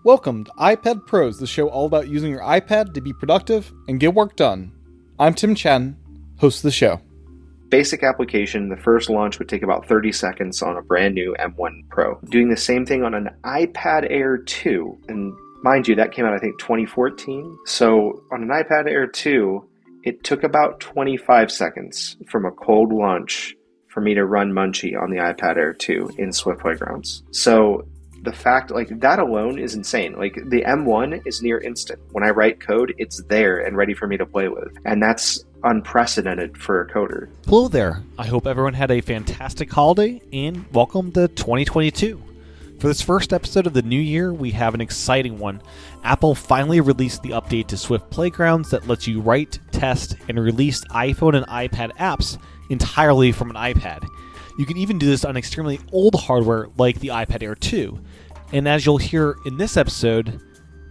Welcome to iPad Pros, the show all about using your iPad to be productive and get work done. I'm Tim Chen, host of the show. Basic application, the first launch would take about 30 seconds on a brand new M1 Pro. Doing the same thing on an iPad Air 2, and mind you, that came out I think 2014. So on an iPad Air 2, it took about 25 seconds from a cold launch for me to run Munchie on the iPad Air 2 in Swift Playgrounds. So the fact, that alone is insane. The M1 is near instant. When I write code, it's there and ready for me to play with. And that's unprecedented for a coder. Hello there. I hope everyone had a fantastic holiday and welcome to 2022. For this first episode of the new year, we have an exciting one. Apple finally released the update to Swift Playgrounds that lets you write, test, and release iPhone and iPad apps entirely from an iPad. You can even do this on extremely old hardware like the iPad Air 2. And as you'll hear in this episode,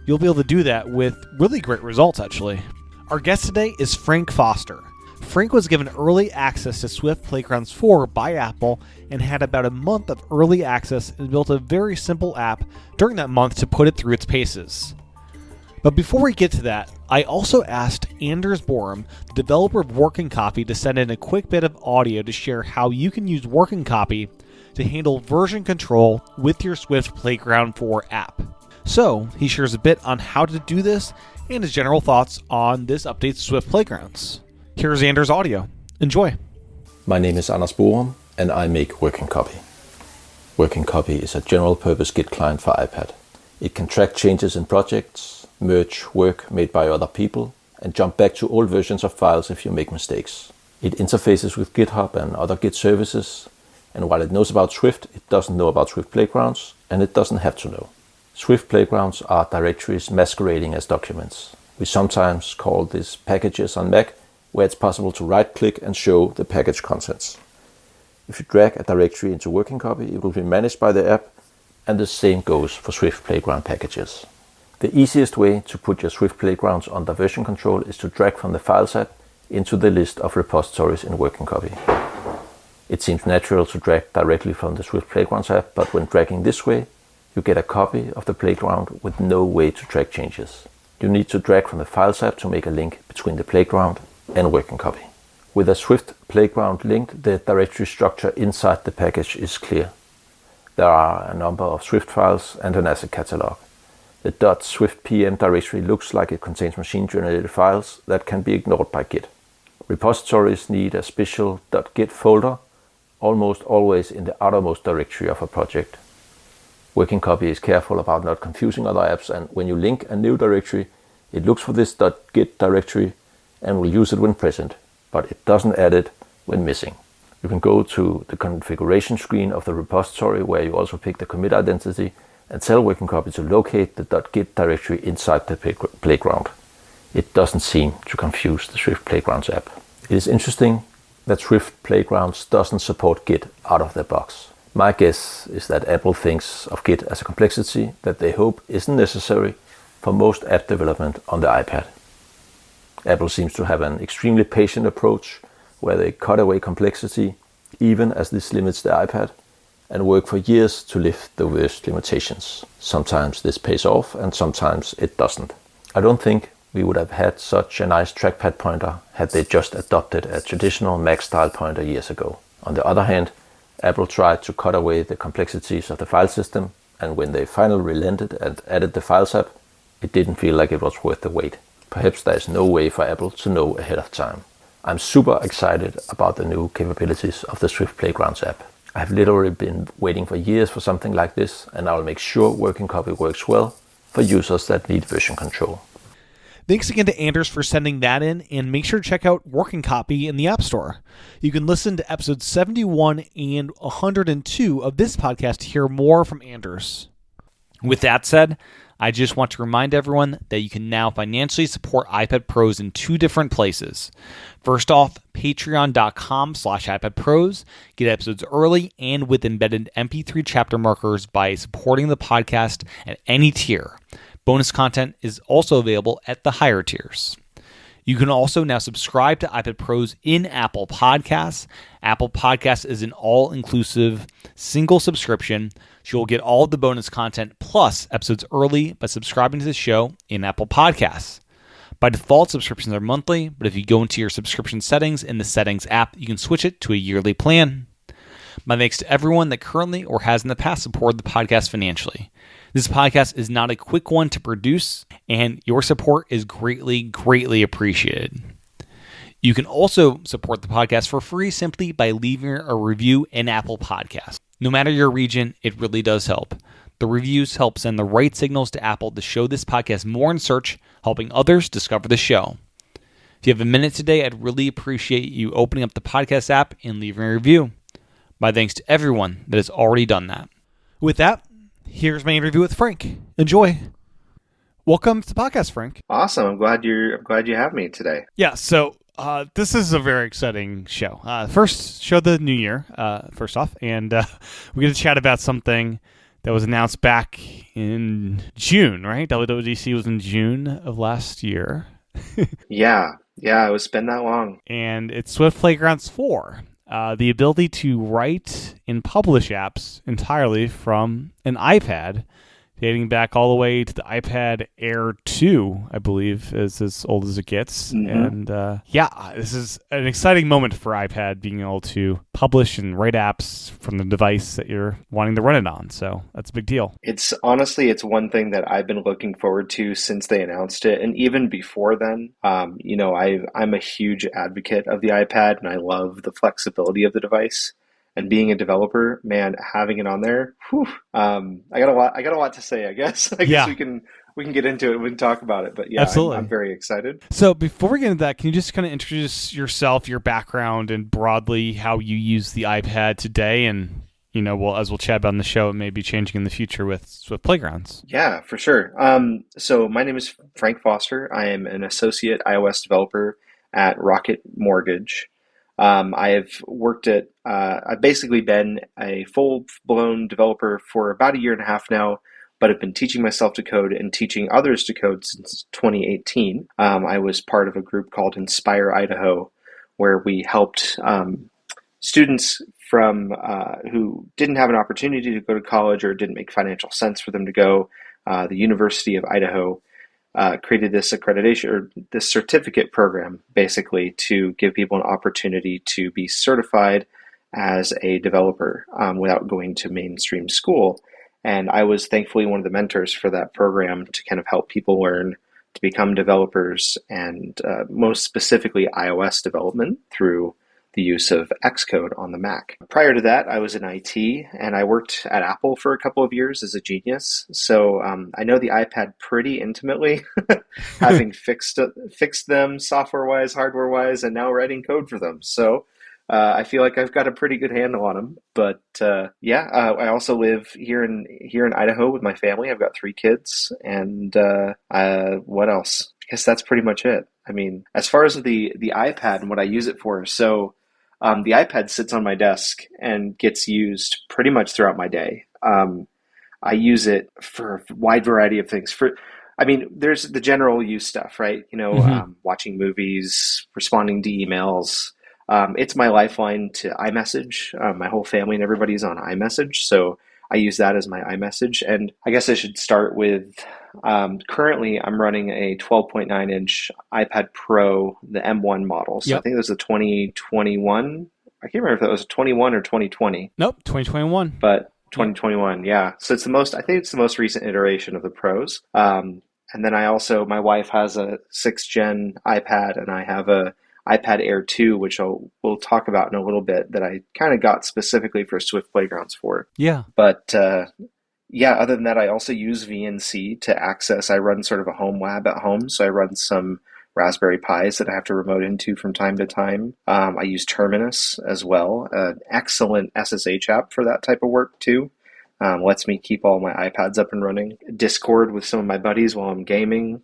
you'll be able to do that with really great results, actually. Our guest today is Frank Foster. Frank was given early access to Swift Playgrounds 4 by Apple and had about a month of early access and built a very simple app during that month to put it through its paces. But before we get to that, I also asked Anders Borum, the developer of Working Copy, to send in a quick bit of audio to share how you can use Working Copy to handle version control with your Swift Playground 4 app. So he shares a bit on how to do this and his general thoughts on this update to Swift Playgrounds. Here's Anders' audio. Enjoy. My name is Anders Borum and I make Working Copy. Working Copy is a general purpose Git client for iPad. It can track changes in projects, merge work made by other people, and jump back to old versions of files if you make mistakes. It interfaces with GitHub and other Git services, and while it knows about Swift, it doesn't know about Swift Playgrounds, and it doesn't have to know. Swift Playgrounds are directories masquerading as documents. We sometimes call this packages on Mac, where it's possible to right-click and show the package contents. If you drag a directory into Working Copy, it will be managed by the app, and the same goes for Swift Playground packages. The easiest way to put your Swift Playgrounds under version control is to drag from the Files app into the list of repositories in Working Copy. It seems natural to drag directly from the Swift Playgrounds app, but when dragging this way, you get a copy of the playground with no way to track changes. You need to drag from the Files app to make a link between the playground and Working Copy. With a Swift Playground linked, the directory structure inside the package is clear. There are a number of Swift files and an asset catalog. The .swiftpm directory looks like it contains machine-generated files that can be ignored by Git. Repositories need a special .git folder, almost always in the outermost directory of a project. Working Copy is careful about not confusing other apps, and when you link a new directory, it looks for this .git directory and will use it when present, but it doesn't add it when missing. You can go to the configuration screen of the repository where you also pick the commit identity and tell Working Copy to locate the .git directory inside the playground. It doesn't seem to confuse the Swift Playgrounds app. It is interesting that Swift Playgrounds doesn't support Git out of the box. My guess is that Apple thinks of Git as a complexity that they hope isn't necessary for most app development on the iPad. Apple seems to have an extremely patient approach where they cut away complexity, even as this limits the iPad, and work for years to lift the worst limitations. Sometimes this pays off and sometimes it doesn't. I don't think we would have had such a nice trackpad pointer had they just adopted a traditional Mac style pointer years ago. On the other hand, Apple tried to cut away the complexities of the file system, and when they finally relented and added the Files app, it didn't feel like it was worth the wait. Perhaps there is no way for Apple to know ahead of time. I'm super excited about the new capabilities of the Swift Playgrounds app. I've literally been waiting for years for something like this, and I'll make sure Working Copy works well for users that need version control. Thanks again to Anders for sending that in, and make sure to check out Working Copy in the App Store. You can listen to episodes 71 and 102 of this podcast to hear more from Anders. With that said, I just want to remind everyone that you can now financially support iPad Pros in two different places. First off, patreon.com/iPadPros. Get episodes early and with embedded MP3 chapter markers by supporting the podcast at any tier. Bonus content is also available at the higher tiers. You can also now subscribe to iPad Pros in Apple Podcasts. Apple Podcasts is an all-inclusive single subscription, so you'll get all of the bonus content plus episodes early by subscribing to the show in Apple Podcasts. By default, subscriptions are monthly, but if you go into your subscription settings in the Settings app, you can switch it to a yearly plan. My thanks to everyone that currently or has in the past supported the podcast financially. This podcast is not a quick one to produce, and your support is greatly, greatly appreciated. You can also support the podcast for free simply by leaving a review in Apple Podcasts. No matter your region, it really does help. The reviews help send the right signals to Apple to show this podcast more in search, helping others discover the show. If you have a minute today, I'd really appreciate you opening up the podcast app and leaving a review. My thanks to everyone that has already done that. With that, here's my interview with Frank. Enjoy. Welcome to the podcast, Frank. Awesome. I'm glad you have me today. Yeah, so this is a very exciting show. First, show the new year, first off, and we're going to chat about something that was announced back in June, right? WWDC was in June of last year. Yeah, it was been that long. And it's Swift Playgrounds 4. The ability to write and publish apps entirely from an iPad, dating back all the way to the iPad Air 2, I believe, is as old as it gets. Mm-hmm. And this is an exciting moment for iPad, being able to publish and write apps from the device that you're wanting to run it on. So that's a big deal. It's one thing that I've been looking forward to since they announced it. And even before then, I'm a huge advocate of the iPad, and I love the flexibility of the device. And being a developer, man, having it on there, I got a lot to say, I guess. I guess we can get into it. We can talk about it. But yeah, absolutely. I'm very excited. So before we get into that, can you just kind of introduce yourself, your background, and broadly how you use the iPad today? And, as we'll chat about in the show, it may be changing in the future with Swift Playgrounds. Yeah, for sure. So my name is Frank Foster. I am an associate iOS developer at Rocket Mortgage. I have worked at, I've basically been a full-blown developer for about a year and a half now, but I've been teaching myself to code and teaching others to code since 2018. I was part of a group called Inspire Idaho, where we helped students from who didn't have an opportunity to go to college or it didn't make financial sense for them to go. The University of Idaho created this accreditation or this certificate program basically to give people an opportunity to be certified as a developer without going to mainstream school. And I was thankfully one of the mentors for that program to kind of help people learn to become developers and most specifically iOS development through the use of Xcode on the Mac. Prior to that, I was in IT and I worked at Apple for a couple of years as a genius. So I know the iPad pretty intimately, having fixed them software-wise, hardware-wise, and now writing code for them. So I feel like I've got a pretty good handle on them. But I also live here in Idaho with my family. I've got 3 kids, and what else? I guess that's pretty much it. I mean, as far as the iPad and what I use it for, so the iPad sits on my desk and gets used pretty much throughout my day. I use it for a wide variety of things. There's the general use stuff, right? Watching movies, responding to emails. It's my lifeline to iMessage. My whole family and everybody's on iMessage, so I use that as my iMessage. And I guess I should start with, currently I'm running a 12.9-inch iPad Pro, the M1 model. So yep. I think it was a 2021. I can't remember if that was a 21 or 2020. Nope, 2021. But 2021, yeah. So it's I think it's the most recent iteration of the Pros. And then my wife has a 6th gen iPad, and I have a iPad Air 2, which we'll talk about in a little bit, that I kind of got specifically for Swift Playgrounds for. Yeah. But other than that, I also use VNC to access. I run sort of a home lab at home, so I run some Raspberry Pis that I have to remote into from time to time. I use Terminus as well, an excellent SSH app for that type of work too. Lets me keep all my iPads up and running. Discord with some of my buddies while I'm gaming.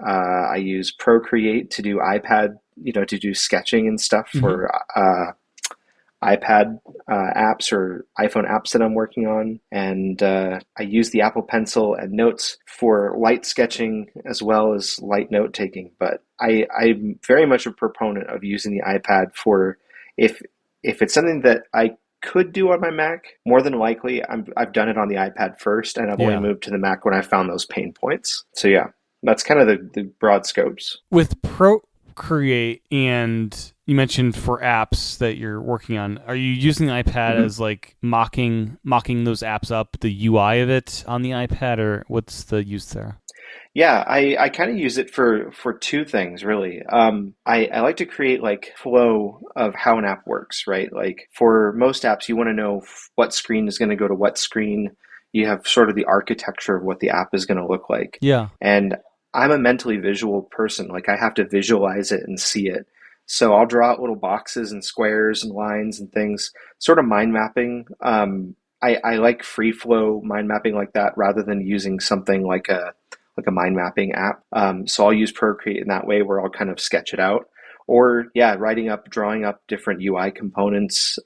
I use Procreate to do iPad, to do sketching and stuff for iPad apps or iPhone apps that I'm working on. And I use the Apple Pencil and Notes for light sketching as well as light note taking. But I'm very much a proponent of using the iPad for if it's something that I could do on my Mac, more than likely I've done it on the iPad first, and I've only moved to the Mac when I found those pain points. So yeah, that's kind of the broad scopes. With Procreate, and you mentioned for apps that you're working on, are you using the iPad as like mocking those apps up, the UI of it on the iPad, or what's the use there? Yeah, I kind of use it for two things really. I like to create like flow of how an app works, right? Like for most apps, you want to know what screen is going to go to what screen. You have sort of the architecture of what the app is going to look like. Yeah. And I'm a mentally visual person. Like I have to visualize it and see it. So I'll draw out little boxes and squares and lines and things, sort of mind mapping. I like free flow mind mapping like that rather than using something like a mind mapping app. So I'll use Procreate in that way where I'll kind of sketch it out. Or drawing up different UI components,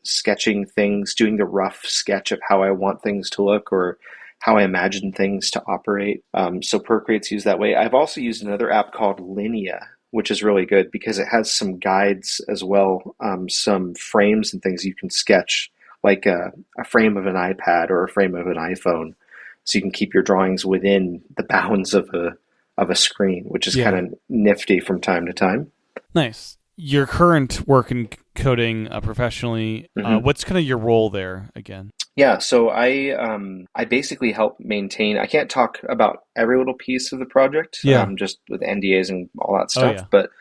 sketching things, doing the rough sketch of how I want things to look or how I imagine things to operate. So Procreate's used that way. I've also used another app called Linea, which is really good because it has some guides as well, some frames and things you can sketch, like a frame of an iPad or a frame of an iPhone. So you can keep your drawings within the bounds of a screen, which is kind of nifty from time to time. Nice. Your current work in coding professionally, what's kind of your role there again? Yeah, so I basically help maintain. I can't talk about every little piece of the project, just with NDAs and all that stuff. But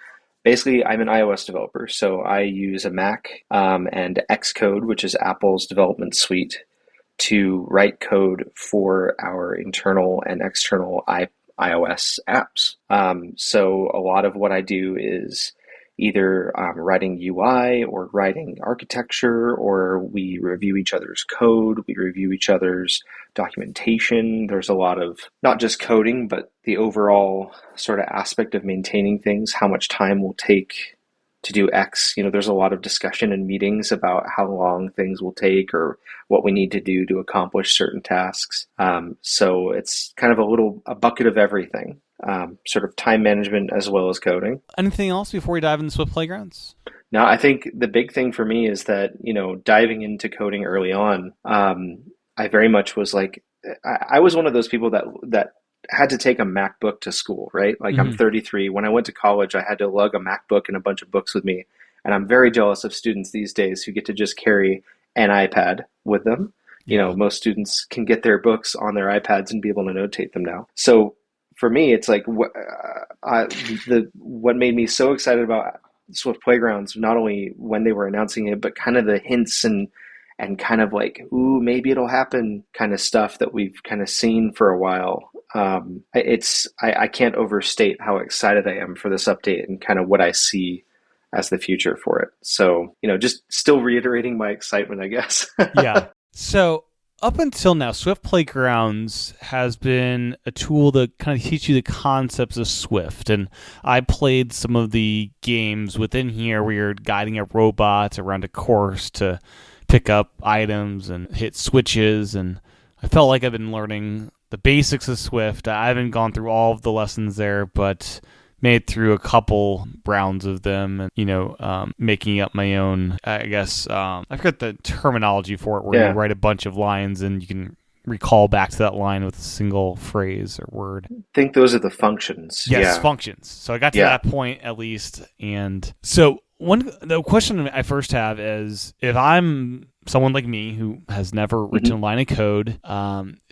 basically, I'm an iOS developer, so I use a Mac and Xcode, which is Apple's development suite, to write code for our internal and external iOS apps. So a lot of what I do is either writing UI or writing architecture, or we review each other's code, we review each other's documentation. There's a lot of not just coding, but the overall sort of aspect of maintaining things, how much time will take to do X. There's a lot of discussion and meetings about how long things will take or what we need to do to accomplish certain tasks. So it's kind of a bucket of everything, sort of time management as well as coding. Anything else before we dive into Swift Playgrounds? No, I think the big thing for me is that, diving into coding early on, I very much was like, I was one of those people that had to take a MacBook to school, right? Like I'm 33. When I went to college, I had to lug a MacBook and a bunch of books with me. And I'm very jealous of students these days who get to just carry an iPad with them. Most students can get their books on their iPads and be able to notate them now. So for me, it's like what made me so excited about Swift Playgrounds, not only when they were announcing it, but kind of the hints and kind of like, ooh, maybe it'll happen kind of stuff that we've kind of seen for a while. I can't overstate how excited I am for this update and kind of what I see as the future for it. So, just still reiterating my excitement, I guess. Yeah. So up until now, Swift Playgrounds has been a tool to kind of teach you the concepts of Swift. And I played some of the games within here where you're guiding a robot around a course to pick up items and hit switches. And I felt like I've been learning the basics of Swift. I haven't gone through all of the lessons there, but made through a couple rounds of them and, making up my own, I guess, I forget the terminology for it, where you write a bunch of lines and you can recall back to that line with a single phrase or word. I think those are the functions. Yes, functions. So I got to that point at least. And so the question I first have is, if I'm someone like me who has never written a line of code,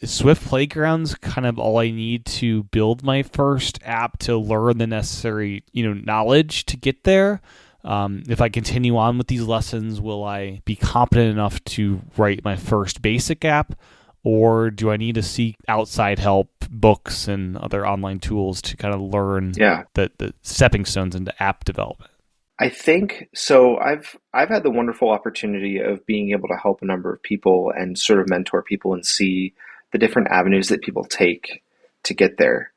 is Swift Playgrounds kind of all I need to build my first app to learn the necessary, knowledge to get there? If I continue on with these lessons, will I be competent enough to write my first basic app? Or do I need to seek outside help, books and other online tools to kind of learn the stepping stones into app development? I think so. I've had the wonderful opportunity of being able to help a number of people and sort of mentor people and see the different avenues that people take to get there.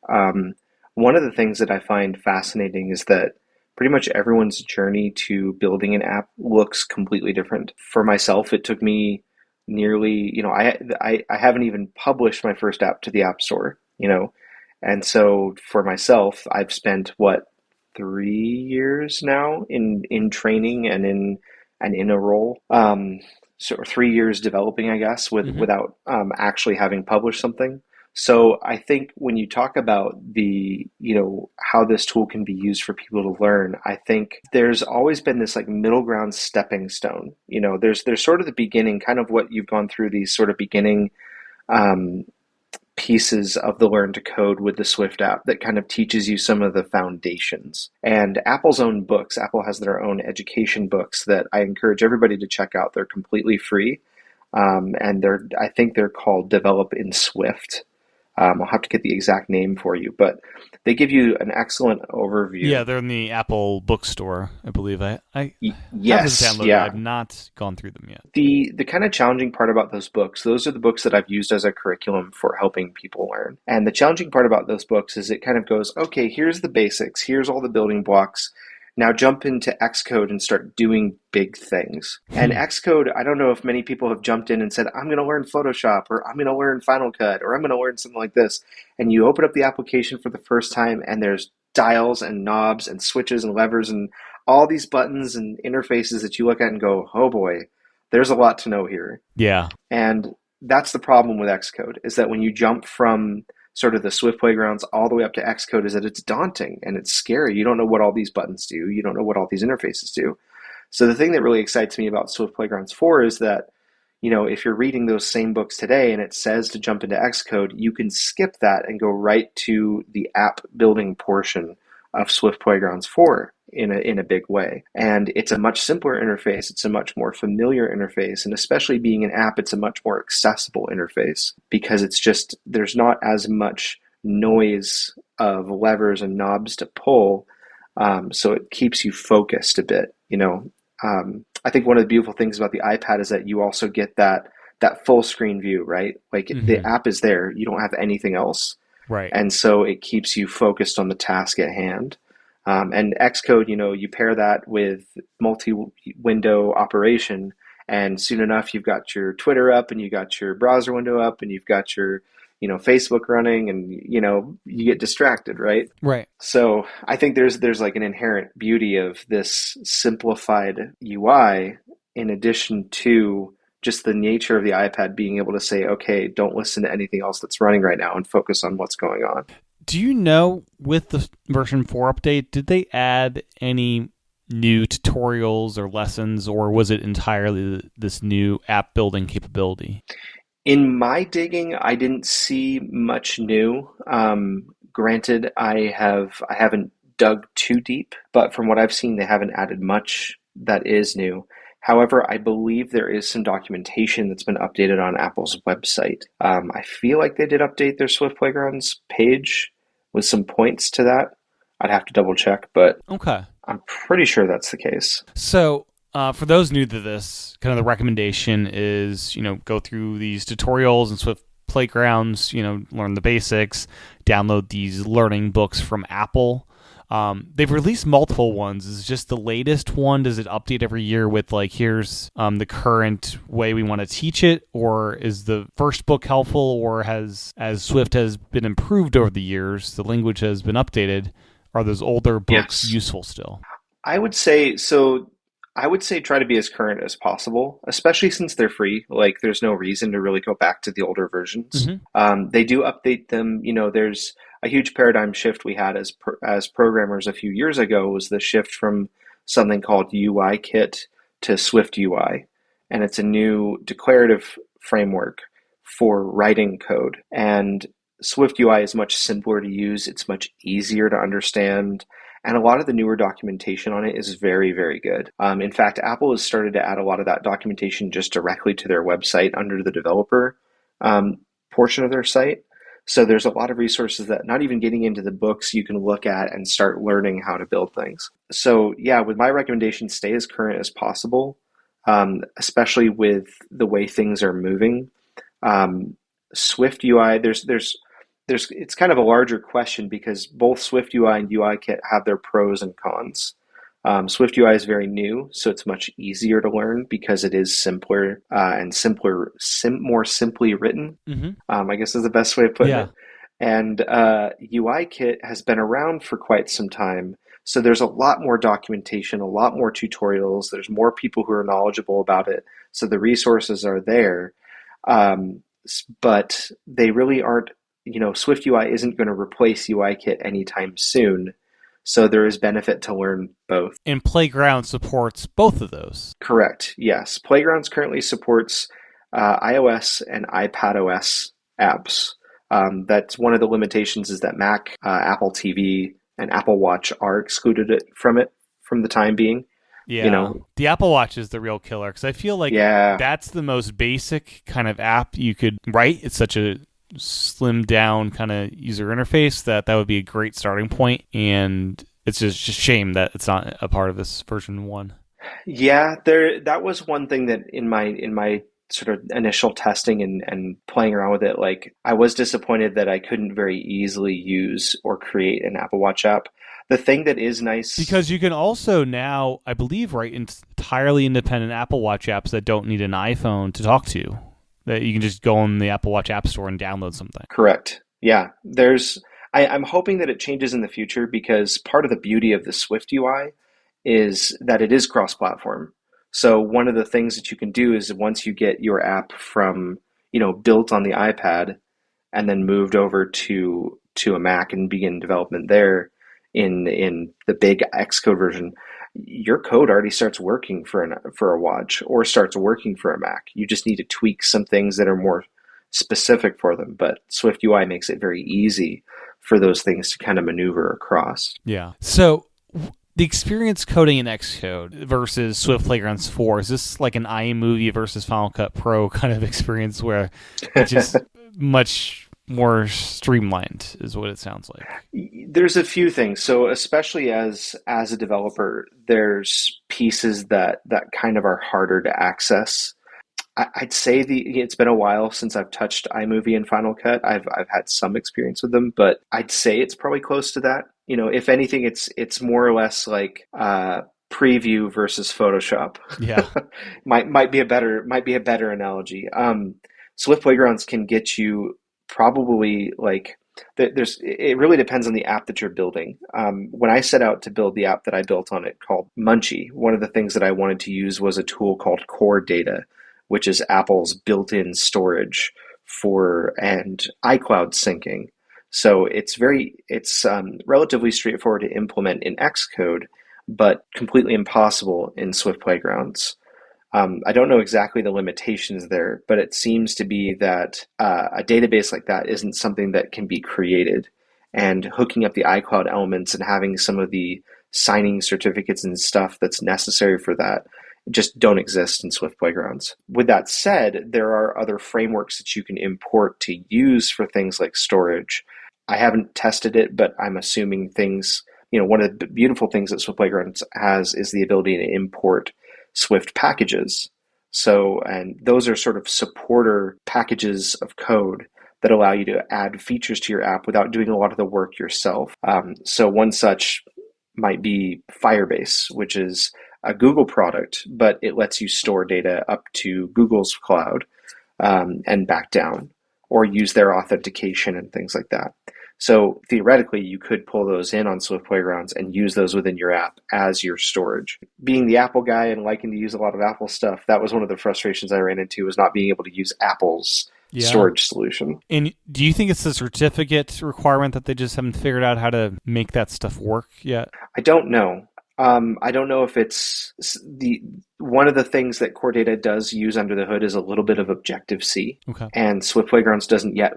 One of the things that I find fascinating is that pretty much everyone's journey to building an app looks completely different. For myself, it took me nearly, I haven't even published my first app to the App Store, and so for myself, I've spent 3 years now in training and in a role. So 3 years developing, I guess, without actually having published something. So I think when you talk about how this tool can be used for people to learn, I think there's always been this like middle ground stepping stone. There's sort of the beginning, kind of what you've gone through, these sort of beginning pieces of the Learn to Code with the Swift app that kind of teaches you some of the foundations. And Apple's own books, Apple has their own education books that I encourage everybody to check out. They're completely free. And I think they're called Develop in Swift. I'll have to get the exact name for you, but they give you an excellent overview. Yeah, they're in the Apple bookstore, I believe. I yes, haven't downloaded. yeah. I've not gone through them yet. The kind of challenging part about those books, those are the books that I've used as a curriculum for helping people learn. And the challenging part about those books is it kind of goes, okay, here's the basics, here's all the building blocks. Now jump into Xcode and start doing big things. And Xcode, I don't know if many people have jumped in and said, I'm going to learn Photoshop, or I'm going to learn Final Cut, or I'm going to learn something like this. And you open up the application for the first time, and there's dials and knobs and switches and levers and all these buttons and interfaces that you look at and go, oh boy, there's a lot to know here. Yeah. And that's the problem with Xcode, is that when you jump from sort of the Swift Playgrounds all the way up to Xcode, is that it's daunting and it's scary. You don't know what all these buttons do. You don't know what all these interfaces do. So the thing that really excites me about Swift Playgrounds 4 is that, if you're reading those same books today and it says to jump into Xcode, you can skip that and go right to the app building portion of Swift Playgrounds 4 in a big way. And it's a much simpler interface. It's a much more familiar interface. And especially being an app, it's a much more accessible interface because there's not as much noise of levers and knobs to pull. So it keeps you focused a bit, I think one of the beautiful things about the iPad is that you also get that full screen view, right? Like the app is there. You don't have anything else. Right. And so it keeps you focused on the task at hand. And Xcode, you pair that with multi-window operation, and soon enough you've got your Twitter up and you got your browser window up and you've got your Facebook running, and you get distracted, right? Right. So I think there's like an inherent beauty of this simplified UI in addition to just the nature of the iPad being able to say, okay, don't listen to anything else that's running right now and focus on what's going on. Do you know, with the version 4 update, did they add any new tutorials or lessons, or was it entirely this new app building capability? In my digging, I didn't see much new. Granted, I haven't dug too deep, but from what I've seen, they haven't added much that is new. However, I believe there is some documentation that's been updated on Apple's website. I feel like they did update their Swift Playgrounds page with some points to that. I'd have to double check, but okay, I'm pretty sure that's the case. So for those new to this, kind of the recommendation is, go through these tutorials and Swift Playgrounds, learn the basics, download these learning books from Apple. They've released multiple ones. Is just the latest one? Does it update every year with here's the current way we want to teach it? Or is the first book helpful? Or as Swift has been improved over the years, the language has been updated, are those older books useful still? I would say try to be as current as possible, especially since they're free. Like there's no reason to really go back to the older versions. They do update them. There's a huge paradigm shift we had as programmers a few years ago was the shift from something called UIKit to SwiftUI. And it's a new declarative framework for writing code. And SwiftUI is much simpler to use. It's much easier to understand. And a lot of the newer documentation on it is very, very good. In fact, Apple has started to add a lot of that documentation just directly to their website under the developer portion of their site. So there's a lot of resources that not even getting into the books you can look at and start learning how to build things. So yeah, with my recommendation, stay as current as possible, especially with the way things are moving. SwiftUI, it's kind of a larger question because both SwiftUI and UIKit have their pros and cons. SwiftUI is very new, so it's much easier to learn because it is simpler and more simply written. I guess is the best way of putting it. And UIKit has been around for quite some time. So there's a lot more documentation, a lot more tutorials. There's more people who are knowledgeable about it. So the resources are there. But they really aren't, SwiftUI isn't going to replace UIKit anytime soon. So there is benefit to learn both. And Playground supports both of those. Correct. Yes. Playgrounds currently supports iOS and iPadOS apps. That's one of the limitations is that Mac, Apple TV, and Apple Watch are excluded from the time being. Yeah, the Apple Watch is the real killer because I feel like that's the most basic kind of app you could write. It's such a slimmed down kind of user interface that would be a great starting point, and it's just a shame that it's not a part of this version 1. Yeah, that was one thing that in my sort of initial testing and playing around with it, like I was disappointed that I couldn't very easily use or create an Apple Watch app. The thing that is nice, because you can also now, I believe, write entirely independent Apple Watch apps that don't need an iPhone to talk to. That you can just go on the Apple Watch App Store and download something. Correct. Yeah. I'm hoping that it changes in the future because part of the beauty of the SwiftUI is that it is cross-platform. So one of the things that you can do is once you get your app from, built on the iPad and then moved over to a Mac and begin development there in the big Xcode version, your code already starts working for a watch or starts working for a Mac. You just need to tweak some things that are more specific for them. But SwiftUI makes it very easy for those things to kind of maneuver across. Yeah. So the experience coding in Xcode versus Swift Playgrounds 4, is this like an iMovie versus Final Cut Pro kind of experience where it's just much more streamlined is what it sounds like? There's a few things. So especially as a developer, there's pieces that kind of are harder to access. I'd say it's been a while since I've touched iMovie and Final Cut. I've had some experience with them, but I'd say it's probably close to that. If anything, it's more or less like preview versus Photoshop. Yeah, might be a better analogy. Swift Playgrounds can get you probably like it really depends on the app that you're building. When I set out to build the app that I built on it called Munchie, one of the things that I wanted to use was a tool called Core Data, which is Apple's built-in storage and iCloud syncing. So it's relatively straightforward to implement in Xcode, but completely impossible in Swift Playgrounds. I don't know exactly the limitations there, but it seems to be that a database like that isn't something that can be created. And hooking up the iCloud elements and having some of the signing certificates and stuff that's necessary for that just don't exist in Swift Playgrounds. With that said, there are other frameworks that you can import to use for things like storage. I haven't tested it, but I'm assuming things, one of the beautiful things that Swift Playgrounds has is the ability to import Swift packages. And those are sort of supporter packages of code that allow you to add features to your app without doing a lot of the work yourself. So one such might be Firebase, which is a Google product, but it lets you store data up to Google's cloud and back down, or use their authentication and things like that. So theoretically, you could pull those in on Swift Playgrounds and use those within your app as your storage. Being the Apple guy and liking to use a lot of Apple stuff, that was one of the frustrations I ran into, was not being able to use Apple's storage solution. And do you think it's the certificate requirement that they just haven't figured out how to make that stuff work yet? I don't know. I don't know if it's one of the things that Core Data does use under the hood is a little bit of Objective-C. Okay. And Swift Playgrounds doesn't yet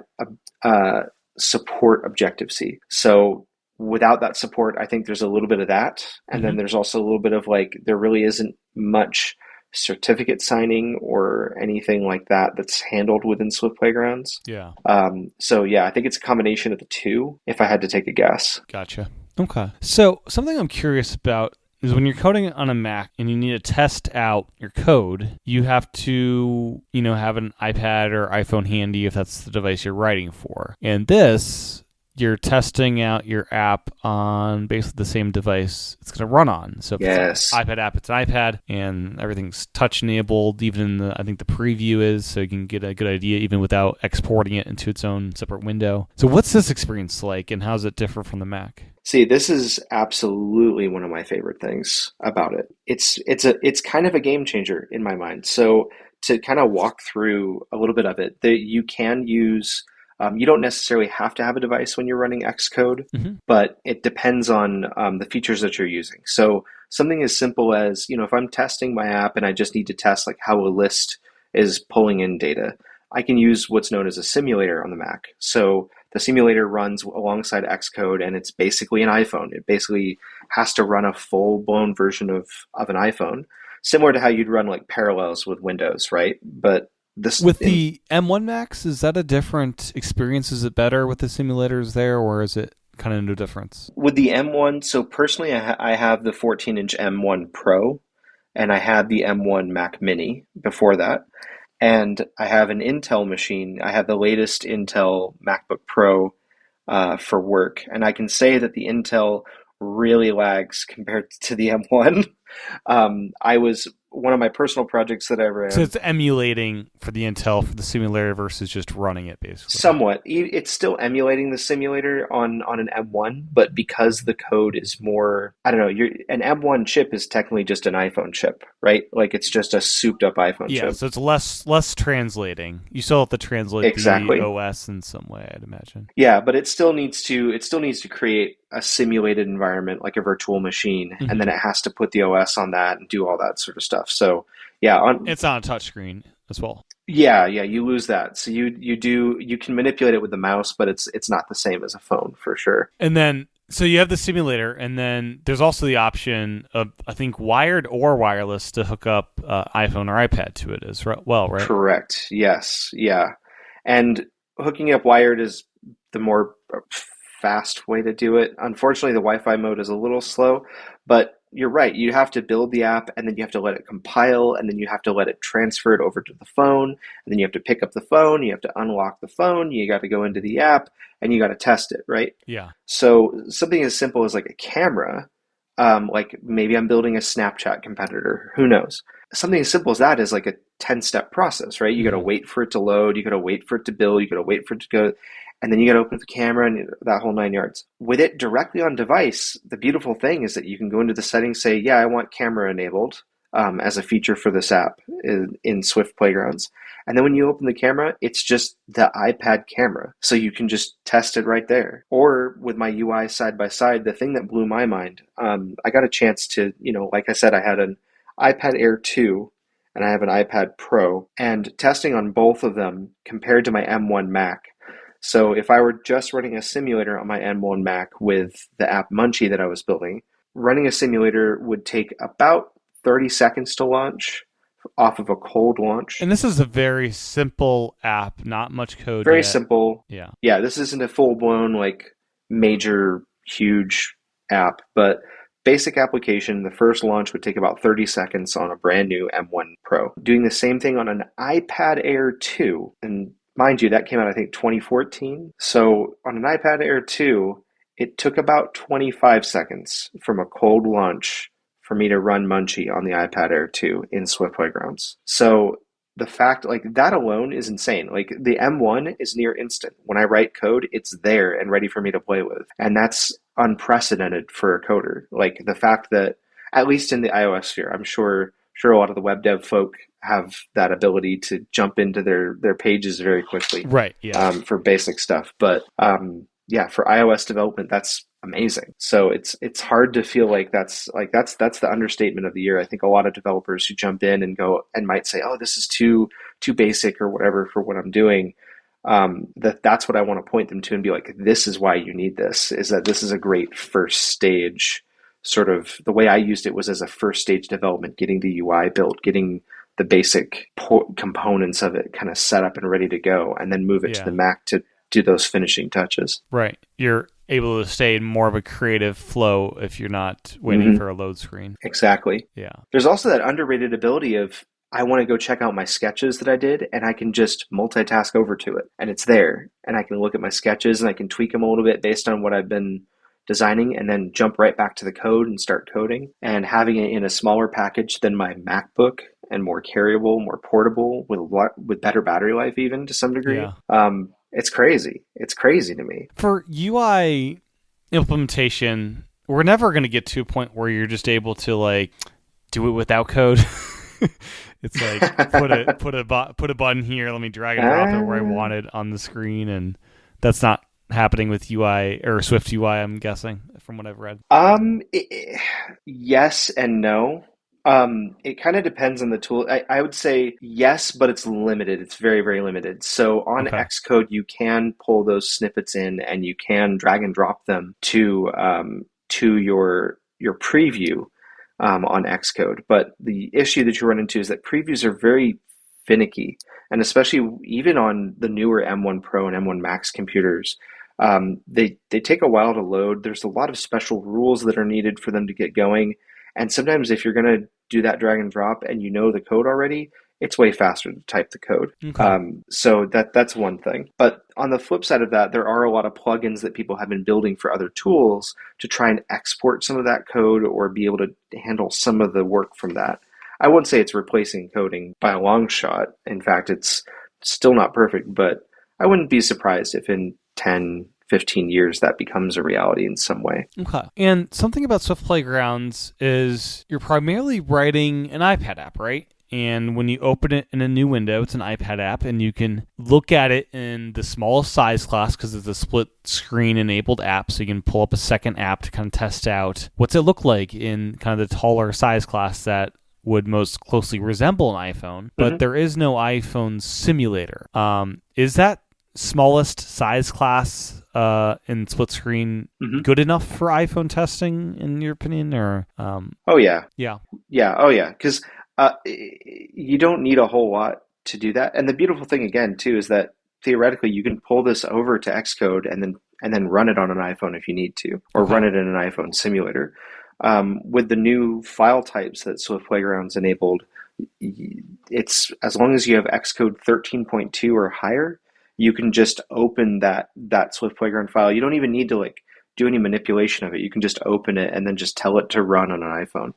support Objective-C. So without that support, I think there's a little bit of that. And then there's also a little bit of there really isn't much certificate signing or anything like that that's handled within Swift Playgrounds. Yeah. I think it's a combination of the two, if I had to take a guess. Gotcha. Okay. So something I'm curious about is when you're coding on a Mac and you need to test out your code, you have to, have an iPad or iPhone handy if that's the device you're writing for. And this you're testing out your app on basically the same device it's going to run on. So if it's an iPad app, it's an iPad, and everything's touch enabled. Even in I think the preview is, so you can get a good idea even without exporting it into its own separate window. So what's this experience like, and how does it differ from the Mac? See, this is absolutely one of my favorite things about it. It's kind of a game changer in my mind. So to kind of walk through a little bit of it, that you can use. You don't necessarily have to have a device when you're running Xcode, but it depends on the features that you're using. So something as simple as, if I'm testing my app and I just need to test like how a list is pulling in data, I can use what's known as a simulator on the Mac. So the simulator runs alongside Xcode, and it's basically an iPhone. It basically has to run a full-blown version of an iPhone, similar to how you'd run like Parallels with Windows, right? But the M1 Max, is that a different experience? Is it better with the simulators there, or is it kind of no difference? With the M1, so personally I have the 14-inch M1 Pro, and I had the M1 Mac Mini before that. And I have an Intel machine. I have the latest Intel MacBook Pro for work. And I can say that the Intel really lags compared to the M1. One of my personal projects that I ran. So it's emulating for the Intel for the simulator versus just running it, basically. Somewhat. It's still emulating the simulator on an M1, but because the code is more, I don't know, an M1 chip is technically just an iPhone chip, right? Like it's just a souped up iPhone chip. Yeah, so it's less translating. You still have to translate the OS in some way, I'd imagine. Yeah, but it still needs to create a simulated environment like a virtual machine, and then it has to put the OS on that and do all that sort of stuff. So yeah, it's on a touchscreen as well. Yeah, you lose that. So you can manipulate it with the mouse, but it's not the same as a phone for sure. And then so you have the simulator, and then there's also the option of, I think, wired or wireless to hook up iPhone or iPad to it as well, right? Correct. Yes. Yeah. And hooking up wired is the more fast way to do it. Unfortunately, the Wi-Fi mode is a little slow, but you're right. You have to build the app, and then you have to let it compile, and then you have to let it transfer it over to the phone, and then you have to pick up the phone, you have to unlock the phone, you got to go into the app, and you got to test it, right? Yeah. So something as simple as like a camera, like maybe I'm building a Snapchat competitor, who knows? Something as simple as that is like a 10-step process, right? You got to wait for it to load, you got to wait for it to build, you got to wait for it to go, and then you got to open up the camera and that whole 9 yards. With it directly on device, the beautiful thing is that you can go into the settings, say, yeah, I want camera enabled as a feature for this app in Swift Playgrounds. And then when you open the camera, it's just the iPad camera. So you can just test it right there. Or with my UI side by side, the thing that blew my mind, I got a chance to, like I said, I had an iPad Air 2 and I have an iPad Pro, and testing on both of them compared to my M1 Mac. So if I were just running a simulator on my M1 Mac with the app Munchie that I was building, running a simulator would take about 30 seconds to launch off of a cold launch. And this is a very simple app, not much code. Very simple. Yeah. Yeah, this isn't a full-blown, like, major, huge app, but basic application, the first launch would take about 30 seconds on a brand new M1 Pro. Doing the same thing on an iPad Air 2, and mind you, that came out, I think, 2014. So on an iPad Air 2, it took about 25 seconds from a cold launch for me to run Munchie on the iPad Air 2 in Swift Playgrounds. So the fact, like, that alone is insane. Like, the M1 is near instant. When I write code, it's there and ready for me to play with. And that's unprecedented for a coder. Like, the fact that, at least in the iOS sphere, I'm sure a lot of the web dev folk have that ability to jump into their pages very quickly. Right, yeah. For basic stuff. But yeah, for iOS development, that's amazing. So it's hard to feel like that's the understatement of the year. I think a lot of developers who jump in and go and might say, oh, this is too basic or whatever for what I'm doing. That's what I want to point them to and be like, this is why you need this, is that this is a great first stage. Sort of the way I used it was as a first stage development, getting the UI built, getting the basic components of it kind of set up and ready to go, and then move it to the Mac to do those finishing touches. Right. You're able to stay in more of a creative flow if you're not waiting for a load screen. Exactly. Yeah. There's also that underrated ability of I want to go check out my sketches that I did, and I can just multitask over to it, and it's there, and I can look at my sketches and I can tweak them a little bit based on what I've been designing, and then jump right back to the code and start coding. And having it in a smaller package than my MacBook, and more carryable, more portable, with better battery life, even to some degree. Yeah. It's crazy. It's crazy to me. For UI implementation, we're never going to get to a point where you're just able to like do it without code. It's like put a button here. Let me drag and drop it where I want it on the screen, and that's not happening with UI or SwiftUI. I'm guessing from what I've read. Yes and no. It kind of depends on the tool. I would say yes, but it's limited. It's very, very limited. So on Xcode, you can pull those snippets in, and you can drag and drop them to your preview on Xcode. But the issue that you run into is that previews are very finicky, and especially even on the newer M1 Pro and M1 Max computers, they take a while to load. There's a lot of special rules that are needed for them to get going. And sometimes if you're going to do that drag and drop and you know the code already, it's way faster to type the code. So that's one thing. But on the flip side of that, there are a lot of plugins that people have been building for other tools to try and export some of that code or be able to handle some of the work from that. I wouldn't say it's replacing coding by a long shot. In fact, it's still not perfect, but I wouldn't be surprised if in 10, 15 years that becomes a reality in some way. Okay. And something about Swift Playgrounds is you're primarily writing an iPad app, right? And when you open it in a new window, it's an iPad app, and you can look at it in the smallest size class because it's a split screen enabled app. So you can pull up a second app to kind of test out what's it look like in kind of the taller size class that would most closely resemble an iPhone. But there is no iPhone simulator. Is that smallest size class in split screen good enough for iPhone testing, in your opinion? Or Oh yeah, because you don't need a whole lot to do that. And the beautiful thing again too is that theoretically you can pull this over to Xcode and then run it on an iPhone if you need to, or run it in an iPhone simulator. With the new file types that Swift Playgrounds enabled, it's as long as you have Xcode 13.2 or higher, you can just open that Swift Playground file. You don't even need to like do any manipulation of it. You can just open it and then just tell it to run on an iPhone.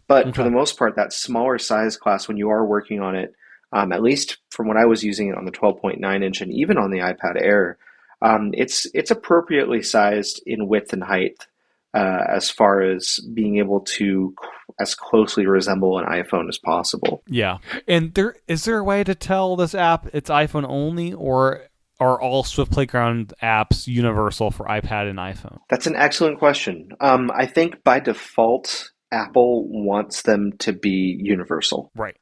But for the most part, that smaller size class, when you are working on it, at least from when I was using it on the 12.9 inch and even on the iPad Air, it's appropriately sized in width and height as far as being able to as closely resemble an iPhone as possible. Yeah. And is there a way to tell this app it's iPhone only, or are all Swift Playground apps universal for iPad and iPhone? That's an excellent question. I think by default, Apple wants them to be universal. Right.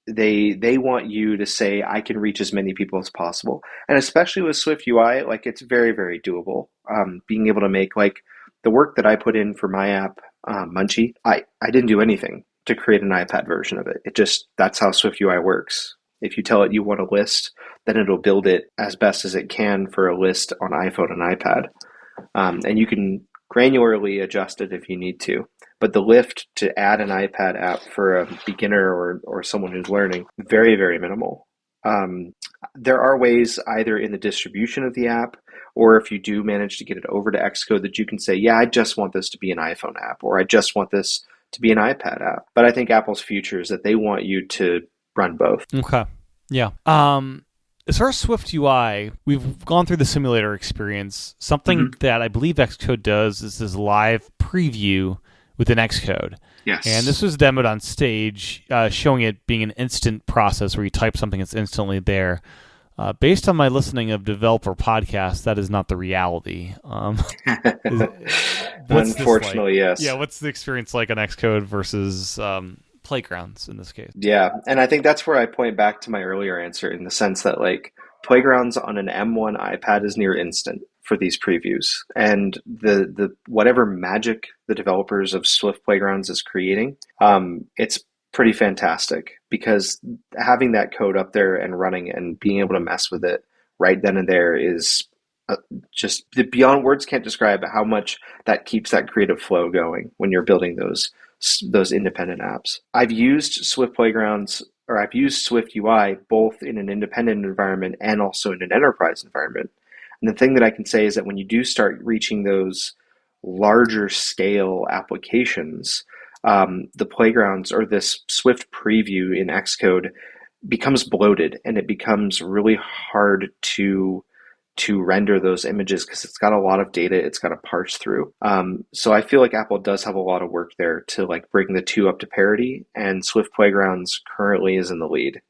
They want you to say, I can reach as many people as possible. And especially with SwiftUI, like it's very, very doable. Being able to make like the work that I put in for my app, Munchie, I didn't do anything to create an iPad version of it. That's how SwiftUI works. If you tell it you want a list, then it'll build it as best as it can for a list on iPhone and iPad. And you can granularly adjust it if you need to. But the lift to add an iPad app for a beginner or someone who's learning, very, very minimal. There are ways either in the distribution of the app, or if you do manage to get it over to Xcode, that you can say, yeah, I just want this to be an iPhone app, or I just want this to be an iPad app. But I think Apple's future is that they want you to run both. Okay. Yeah. As far as SwiftUI, we've gone through the simulator experience. Something that I believe Xcode does is this live preview within Xcode. Yes. And this was demoed on stage, showing it being an instant process where you type something that's instantly there. Based on my listening of developer podcasts, that is not the reality. Unfortunately, yes. Yeah, what's the experience like on Xcode versus Playgrounds in this case? Yeah, and I think that's where I point back to my earlier answer in the sense that like Playgrounds on an M1 iPad is near instant for these previews, and the whatever magic the developers of Swift Playgrounds is creating, it's pretty fantastic, because having that code up there and running and being able to mess with it right then and there is just beyond words can't describe how much that keeps that creative flow going when you're building those those independent apps. I've used Swift Playgrounds, or I've used SwiftUI both in an independent environment and also in an enterprise environment. And the thing that I can say is that when you do start reaching those larger scale applications, the playgrounds or this Swift preview in Xcode becomes bloated, and it becomes really hard to render those images because it's got a lot of data it's got to parse through. So I feel like Apple does have a lot of work there to like bring the two up to parity, and Swift Playgrounds currently is in the lead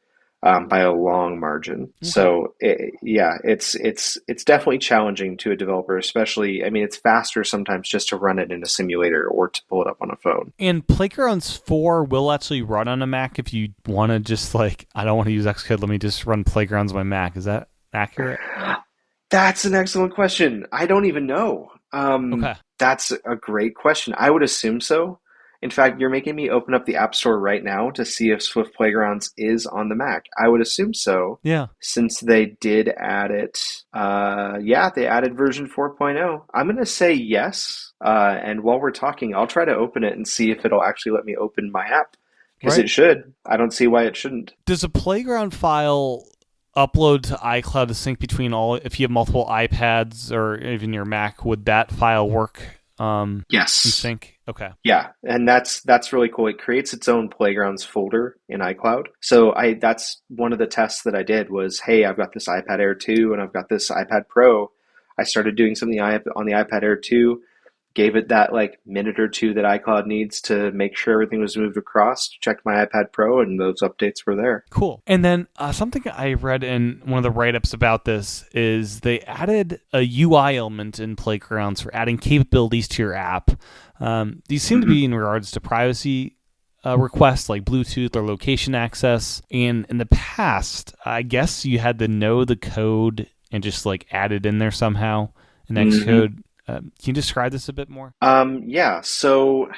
by a long margin. Okay. So it's definitely challenging to a developer, especially, I mean, it's faster sometimes just to run it in a simulator or to pull it up on a phone. And Playgrounds 4 will actually run on a Mac if you want to just like, I don't want to use Xcode, let me just run Playgrounds on my Mac. Is that accurate? That's an excellent question. I don't even know. Okay. That's a great question. I would assume so. In fact, you're making me open up the App Store right now to see if Swift Playgrounds is on the Mac. I would assume so. Yeah. Since they did add it. They added version 4.0. I'm going to say yes. And while we're talking, I'll try to open it and see if it'll actually let me open my app. Because It should. I don't see why it shouldn't. Does a Playground file upload to iCloud to sync between all, if you have multiple iPads or even your Mac, would that file work? Yes. In sync? Okay. Yeah, and that's really cool. It creates its own Playgrounds folder in iCloud. So that's one of the tests that I did was, hey, I've got this iPad Air 2 and I've got this iPad Pro. I started doing something on the iPad Air 2, gave it that like minute or two that iCloud needs to make sure everything was moved across, checked my iPad Pro, and those updates were there. Cool. And then something I read in one of the write-ups about this is they added a UI element in Playgrounds for adding capabilities to your app. These seem to be in regards to privacy requests like Bluetooth or location access. And in the past, I guess you had to know the code and just like add it in there somehow in Xcode. Can you describe this a bit more? So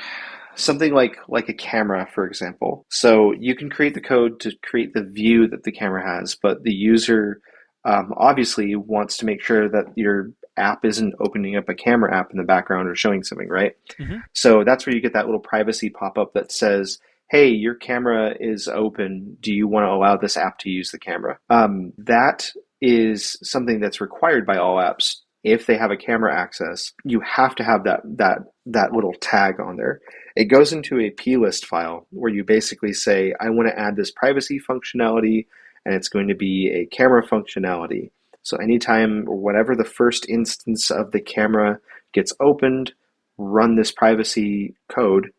something like a camera, for example. So you can create the code to create the view that the camera has, but the user obviously wants to make sure that your app isn't opening up a camera app in the background or showing something, right? Mm-hmm. So that's where you get that little privacy pop-up that says, hey, your camera is open. Do you want to allow this app to use the camera? That is something that's required by all apps. If they have a camera access, you have to have that little tag on there. It goes into a plist file where you basically say, I want to add this privacy functionality, and it's going to be a camera functionality. So anytime or whatever the first instance of the camera gets opened, run this privacy code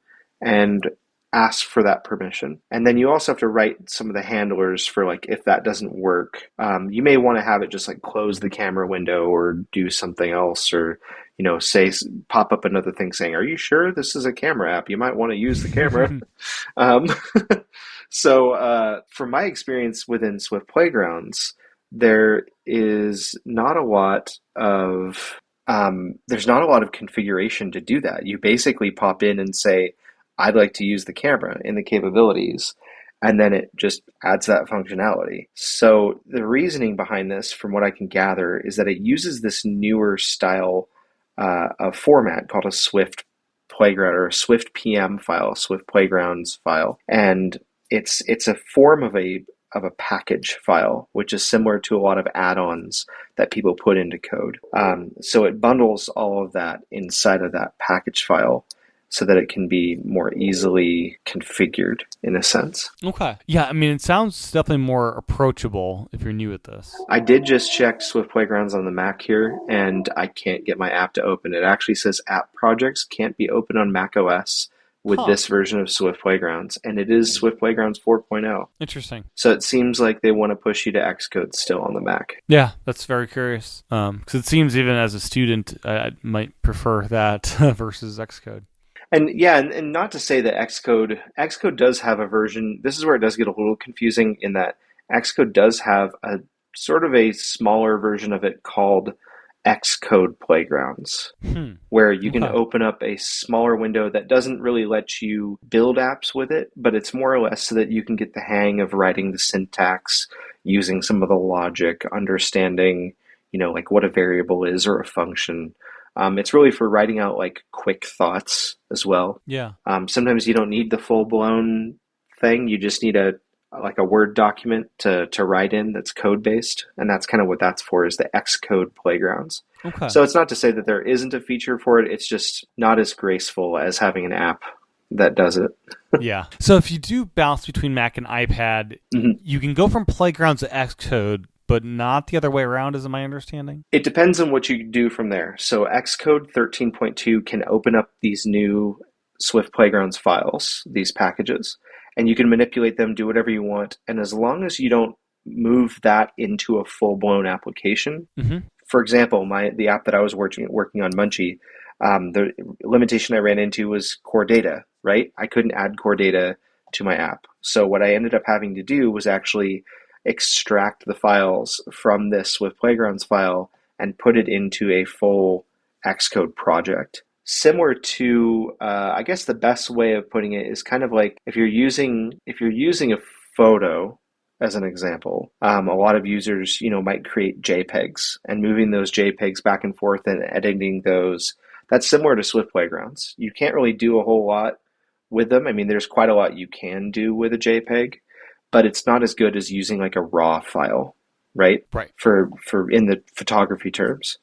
and ask for that permission. And then you also have to write some of the handlers for like if that doesn't work. You may want to have it just like close the camera window or do something else, or say pop up another thing saying, are you sure this is a camera app? You might want to use the camera. So from my experience within Swift Playgrounds, there is not a lot of configuration to do that. You basically pop in and say, I'd like to use the camera in the capabilities, and then it just adds that functionality. So the reasoning behind this, from what I can gather, is that it uses this newer style of format called a Swift Playground or a Swift PM file, Swift Playgrounds file, and it's a form of a package file, which is similar to a lot of add-ons that people put into code. So it bundles all of that inside of that package file, so that it can be more easily configured in a sense. Okay. Yeah, I mean, it sounds definitely more approachable if you're new at this. I did just check Swift Playgrounds on the Mac here, and I can't get my app to open. It actually says app projects can't be opened on Mac OS with this version of Swift Playgrounds, and it is Swift Playgrounds 4.0. Interesting. So it seems like they want to push you to Xcode still on the Mac. Yeah, that's very curious. Because it seems even as a student, I might prefer that versus Xcode. And not to say that Xcode does have a version. This is where it does get a little confusing, in that Xcode does have a sort of a smaller version of it called Xcode Playgrounds, where you can open up a smaller window that doesn't really let you build apps with it, but it's more or less so that you can get the hang of writing the syntax, using some of the logic, understanding, like what a variable is or a function. It's really for writing out like quick thoughts as well. Yeah. Sometimes you don't need the full blown thing. You just need a Word document to write in that's code based, and that's kind of what that's for, is the Xcode Playgrounds. Okay. So it's not to say that there isn't a feature for it. It's just not as graceful as having an app that does it. Yeah. So if you do bounce between Mac and iPad, you can go from Playgrounds to Xcode, but not the other way around, is my understanding? It depends on what you do from there. So Xcode 13.2 can open up these new Swift Playgrounds files, these packages, and you can manipulate them, do whatever you want. And as long as you don't move that into a full-blown application, for example, the app that I was working on, Munchie, the limitation I ran into was core data, right? I couldn't add core data to my app. So what I ended up having to do was actually extract the files from this Swift Playgrounds file and put it into a full Xcode project. Similar to, I guess the best way of putting it is kind of like if you're using a photo as an example, a lot of users, might create JPEGs, and moving those JPEGs back and forth and editing those. That's similar to Swift Playgrounds. You can't really do a whole lot with them. I mean, there's quite a lot you can do with a JPEG, but it's not as good as using like a raw file, right? Right. For in the photography terms.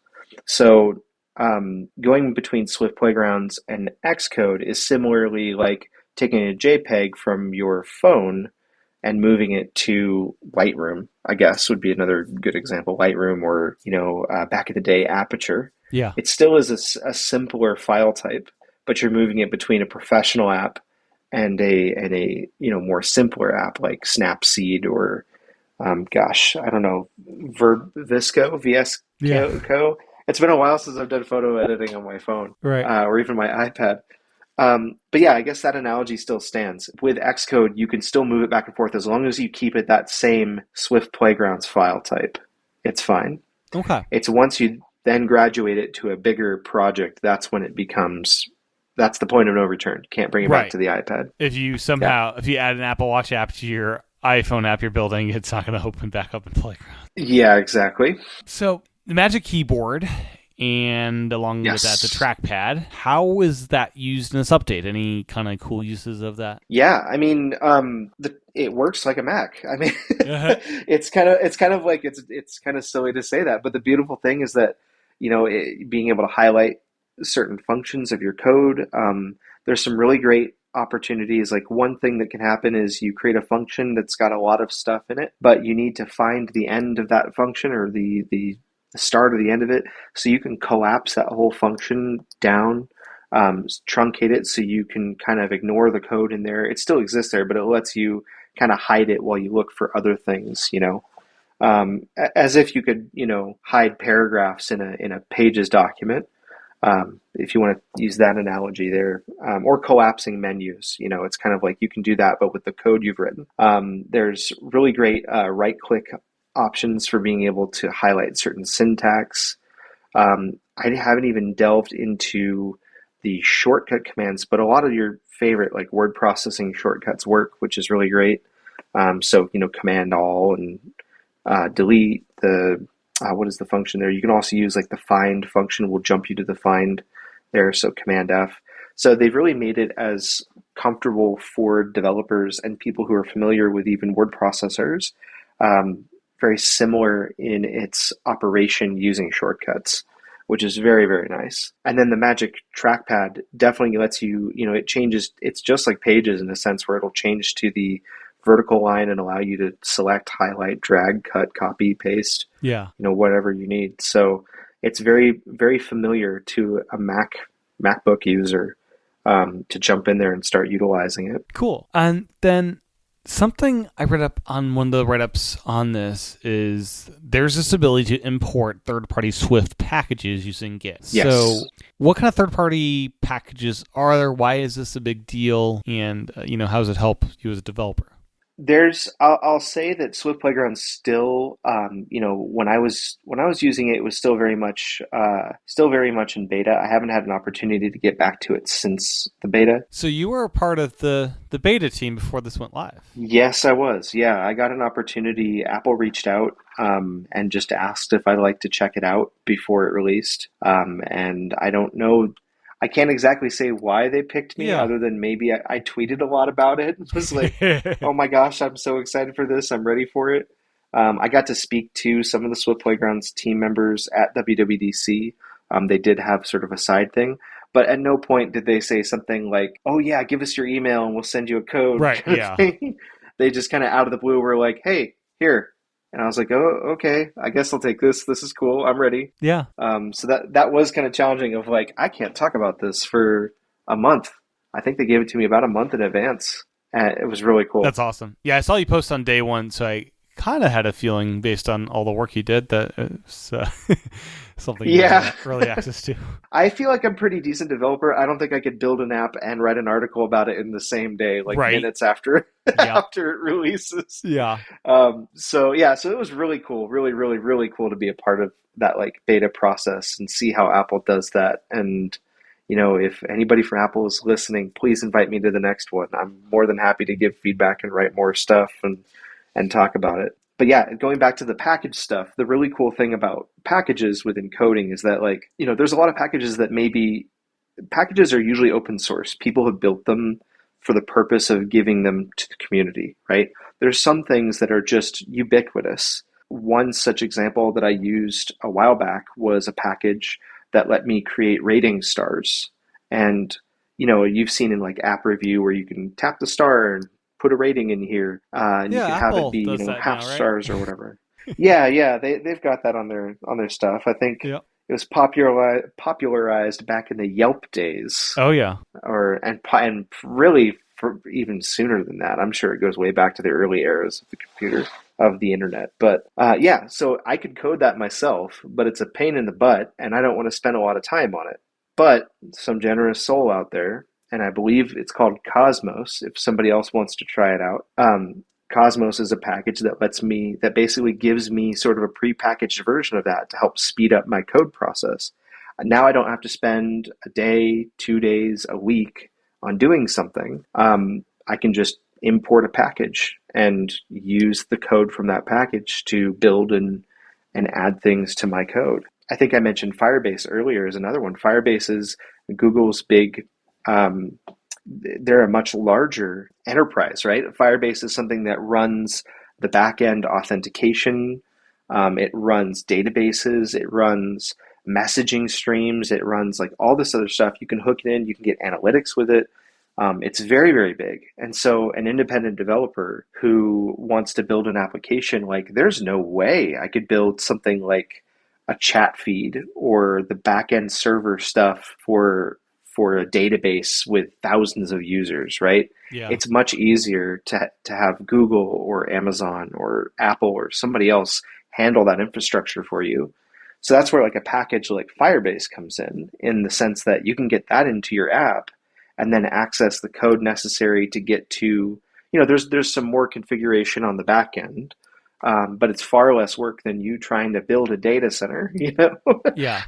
So going between Swift Playgrounds and Xcode is similarly like taking a JPEG from your phone and moving it to Lightroom, I guess would be another good example. Lightroom, or back in the day, Aperture. Yeah. It still is a simpler file type, but you're moving it between a professional app and a more simpler app like Snapseed or I don't know, VSCO. Yeah. It's been a while since I've done photo editing on my phone, Right. Or even my iPad. But yeah, I guess that analogy still stands. With Xcode, you can still move it back and forth as long as you keep it that same Swift Playgrounds file type. It's fine. Okay. It's once you then graduate it to a bigger project, that's when it becomes, that's the point of no return. You can't bring it back to the iPad. If you if you add an Apple Watch app to your iPhone app you're building, it's not going to open back up in Playground. Yeah, exactly. So the Magic Keyboard, and along with that, the Trackpad. How is that used in this update? Any kind of cool uses of that? Yeah, I mean, it works like a Mac. I mean, it's kind of silly to say that, but the beautiful thing is that being able to highlight certain functions of your code. There's some really great opportunities. Like one thing that can happen is you create a function that's got a lot of stuff in it, but you need to find the end of that function, or the start or the end of it, so you can collapse that whole function down, truncate it so you can kind of ignore the code in there. It still exists there, but it lets you kind of hide it while you look for other things, as if you could, hide paragraphs in a Pages document, if you want to use that analogy there, or collapsing menus. It's kind of like you can do that, but with the code you've written. There's really great right-click options for being able to highlight certain syntax. I haven't even delved into the shortcut commands, but a lot of your favorite like word processing shortcuts work, which is really great. So Command All and delete the what is the function there? You can also use like the find function will jump you to the find there. So Command F. So they've really made it as comfortable for developers and people who are familiar with even word processors. Very similar in its operation using shortcuts, which is very, very nice. And then the Magic Trackpad definitely lets you, it changes, it's just like Pages in a sense where it'll change to the vertical line and allow you to select, highlight, drag, cut, copy, paste, whatever you need. So it's very, very familiar to a MacBook user to jump in there and start utilizing it. Cool. And then something I read up on one of the write-ups on this is there's this ability to import third-party Swift packages using Git. Yes. So what kind of third-party packages are there? Why is this a big deal? And, how does it help you as a developer? I'll say that Swift Playgrounds still, when I was using it, it was still very much in beta. I haven't had an opportunity to get back to it since the beta. So you were a part of the beta team before this went live. Yes, I was. Yeah, I got an opportunity. Apple reached out and just asked if I'd like to check it out before it released. And I don't know. I can't exactly say why they picked me, Yeah. other than maybe I tweeted a lot about it. It was like, oh my gosh, I'm so excited for this. I'm ready for it. I got to speak to some of the Swift Playgrounds team members at WWDC. They did have sort of a side thing, but at no point did they say something like, oh yeah, give us your email and we'll send you a code. Right, kind of yeah. thing. They just kind of out of the blue were like, hey, here. And I was like, oh, okay, I guess I'll take this. This is cool. I'm ready. Yeah. So that was kind of challenging of like, I can't talk about this for a month. I think they gave it to me about a month in advance. And it was really cool. That's awesome. Yeah, I saw you post on day one, so I kind of had a feeling based on all the work you did that it's something you had early access to. I feel like I'm a pretty decent developer. I don't think I could build an app and write an article about it in the same day, like minutes after after it releases. Yeah. So it was really cool, really, really, really cool to be a part of that like beta process and see how Apple does that. And if anybody from Apple is listening, please invite me to the next one. I'm more than happy to give feedback and write more stuff and talk about it. But yeah, going back to the package stuff, the really cool thing about packages within coding is that there's a lot of packages that packages are usually open source. People have built them for the purpose of giving them to the community, right? There's some things that are just ubiquitous. One such example that I used a while back was a package that let me create rating stars. And, you've seen in like app review where you can tap the star and put a rating in here, and you can have it be half stars or whatever. Yeah, they've got that on their stuff. I think it was popularized back in the Yelp days. Oh yeah, and really for even sooner than that. I'm sure it goes way back to the early eras of the computer, of the internet. But so I could code that myself, but it's a pain in the butt, and I don't want to spend a lot of time on it. But some generous soul out there, and I believe it's called Cosmos, if somebody else wants to try it out. Cosmos is a package that basically gives me sort of a prepackaged version of that to help speed up my code process. Now I don't have to spend a day, 2 days, a week on doing something. I can just import a package and use the code from that package to build and add things to my code. I think I mentioned Firebase earlier as another one. Firebase is Google's big they're a much larger enterprise, right? Firebase is something that runs the back-end authentication. It runs databases. It runs messaging streams. It runs like all this other stuff. You can hook it in. You can get analytics with it. It's very, very big. And so an independent developer who wants to build an application, there's no way I could build something like a chat feed or the back-end server stuff for a database with thousands of users, right? Yeah. It's much easier to have Google or Amazon or Apple or somebody else handle that infrastructure for you. So that's where a package like Firebase comes in the sense that you can get that into your app and then access the code necessary to get to, there's some more configuration on the back end, but it's far less work than you trying to build a data center, Yeah.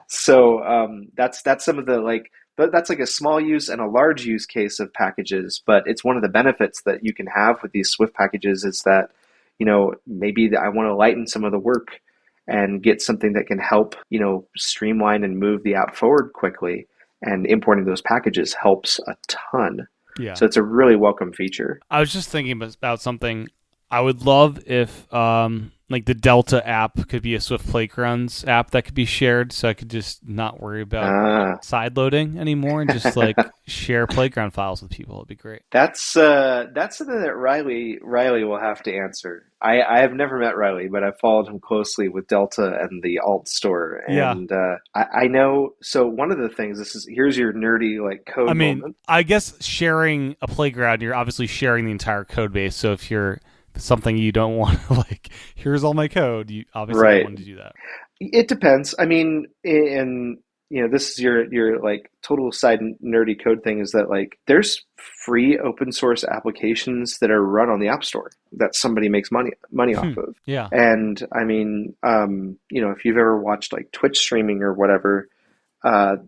So that's some of the that's a small use and a large use case of packages, but it's one of the benefits that you can have with these Swift packages is that, maybe I want to lighten some of the work and get something that can help, streamline and move the app forward quickly. And importing those packages helps a ton. Yeah. So it's a really welcome feature. I was just thinking about something. I would love if the Delta app could be a Swift Playgrounds app that could be shared, so I could just not worry about side loading anymore and just share playground files with people. It'd be great. That's something that Riley will have to answer. I have never met Riley, but I've followed him closely with Delta and the alt store. And I know. So one of the things, here's your nerdy code moment. I guess sharing a playground, you're obviously sharing the entire code base. So if you're something you don't want to here's all my code, you obviously don't want to do that. It depends. I mean, in this is your like total side nerdy code thing, is that like there's free open source applications that are run on the App Store that somebody makes money off of. Yeah. And I mean, if you've ever watched like Twitch streaming or whatever,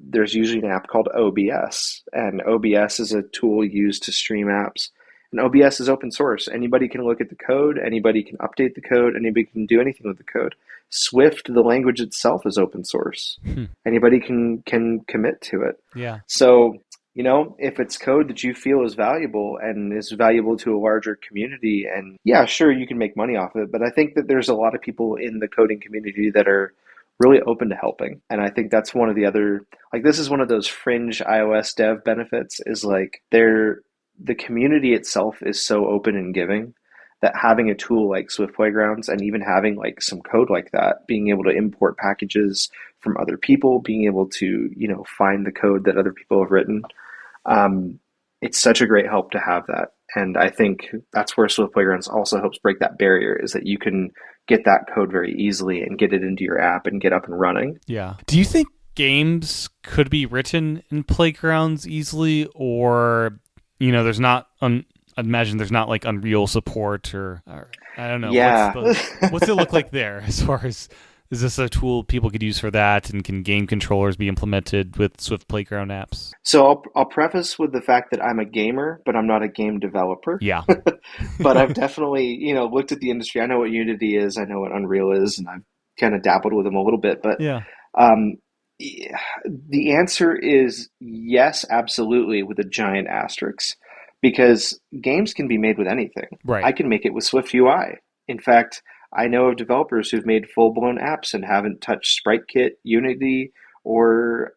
there's usually an app called OBS, and OBS is a tool used to stream apps. And OBS is open source. Anybody can look at the code. Anybody can update the code. Anybody can do anything with the code. Swift, the language itself, is open source. Anybody can commit to it. Yeah. So, if it's code that you feel is valuable and is valuable to a larger community, and yeah, sure, you can make money off of it. But I think that there's a lot of people in the coding community that are really open to helping. And I think that's one of the other, like, this is one of those fringe iOS dev benefits, is like the community itself is so open and giving that having a tool like Swift Playgrounds, and even having like some code like that, being able to import packages from other people, being able to, find the code that other people have written, it's such a great help to have that. And I think that's where Swift Playgrounds also helps break that barrier, is that you can get that code very easily and get it into your app and get up and running. Yeah. Do you think games could be written in Playgrounds easily, or there's not, I'd imagine there's not like Unreal support or I don't know. Yeah. What's it look like there as far as, is this a tool people could use for that, and can game controllers be implemented with Swift Playground apps? So I'll preface with the fact that I'm a gamer, but I'm not a game developer. Yeah. But I've definitely, looked at the industry. I know what Unity is. I know what Unreal is, and I've kind of dabbled with them a little bit. But yeah. The answer is yes, absolutely, with a giant asterisk, because games can be made with anything. Right. I can make it with SwiftUI. In fact, I know of developers who've made full-blown apps and haven't touched SpriteKit, Unity, or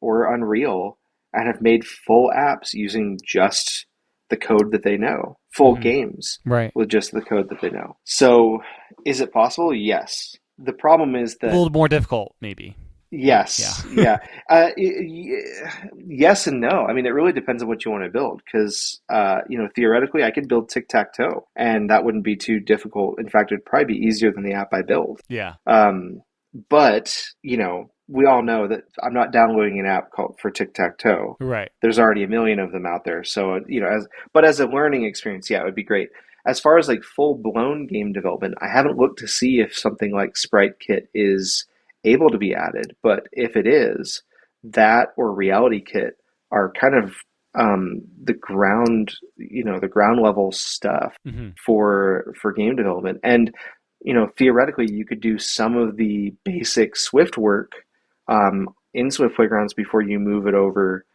Unreal, and have made full apps using just the code that they know. Full games with just the code that they know. So, is it possible? Yes. The problem is that a little more difficult, maybe. Yes. Yeah. Yes and no. I mean, it really depends on what you want to build, because, theoretically, I could build tic-tac-toe, and that wouldn't be too difficult. In fact, it'd probably be easier than the app I build. Yeah. But, we all know that I'm not downloading an app called for tic-tac-toe. Right. There's already a million of them out there. So, as a learning experience, yeah, it would be great. As far as like full-blown game development, I haven't looked to see if something like SpriteKit is able to be added, but if it is, that or RealityKit are kind of the ground level stuff for game development. And theoretically, you could do some of the basic Swift work in Swift Playgrounds before you move it over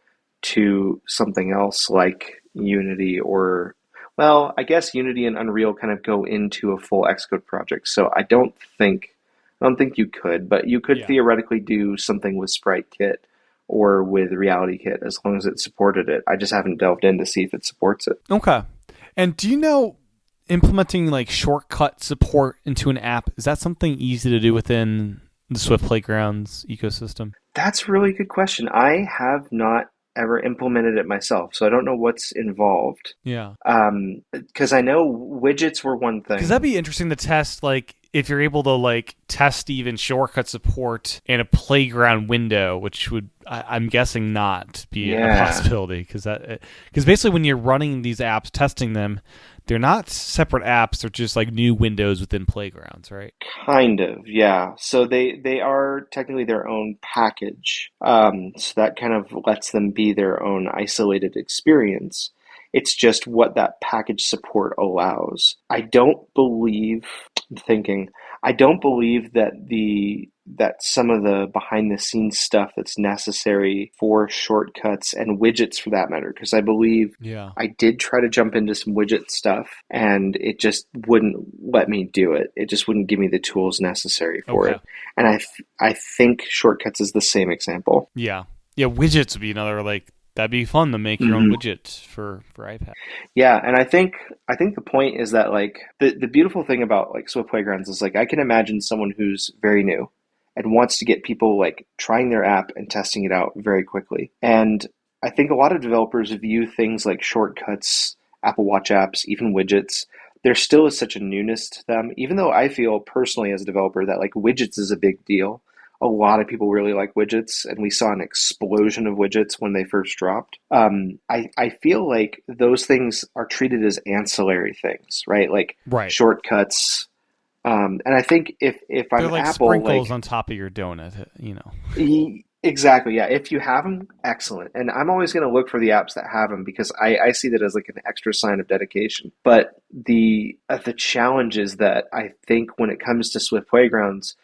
to something else like Unity, or, well, I guess Unity and Unreal kind of go into a full Xcode project. So I don't think you could, but you could theoretically do something with SpriteKit or with RealityKit as long as it supported it. I just haven't delved in to see if it supports it. Okay. And do you know, implementing like shortcut support into an app, is that something easy to do within the Swift Playgrounds ecosystem? That's a really good question. I have not ever implemented it myself, so I don't know what's involved. Yeah. Because I know widgets were one thing. Because that'd be interesting to test, like, if you're able to like test even shortcut support in a playground window, which would, I'm guessing, not be a possibility, because basically when you're running these apps, testing them, they're not separate apps; they're just like new windows within Playgrounds, right? Kind of, yeah. So they are technically their own package. So that kind of lets them be their own isolated experience. It's just what that package support allows. I don't believe that some of the behind the scenes stuff that's necessary for shortcuts and widgets, for that matter, because I believe I did try to jump into some widget stuff and it just wouldn't let me do it. It just wouldn't give me the tools necessary for it. And I think shortcuts is the same example. Yeah. Widgets would be another, like, that'd be fun to make your own widget for iPad. Yeah, and I think the point is that, like, the beautiful thing about like Swift Playgrounds is, like, I can imagine someone who's very new and wants to get people like trying their app and testing it out very quickly. And I think a lot of developers view things like shortcuts, Apple Watch apps, even widgets, there still is such a newness to them, even though I feel personally as a developer that like widgets is a big deal. a lot of people really like widgets, and we saw an explosion of widgets when they first dropped. I feel like those things are treated as ancillary things, right? Like Right. shortcuts. And I think if They're I'm like Apple, sprinkles like on top of your donut, exactly, yeah. If you have them, excellent. And I'm always going to look for the apps that have them because I see that as like an extra sign of dedication. But the challenge is that I think when it comes to Swift Playgrounds,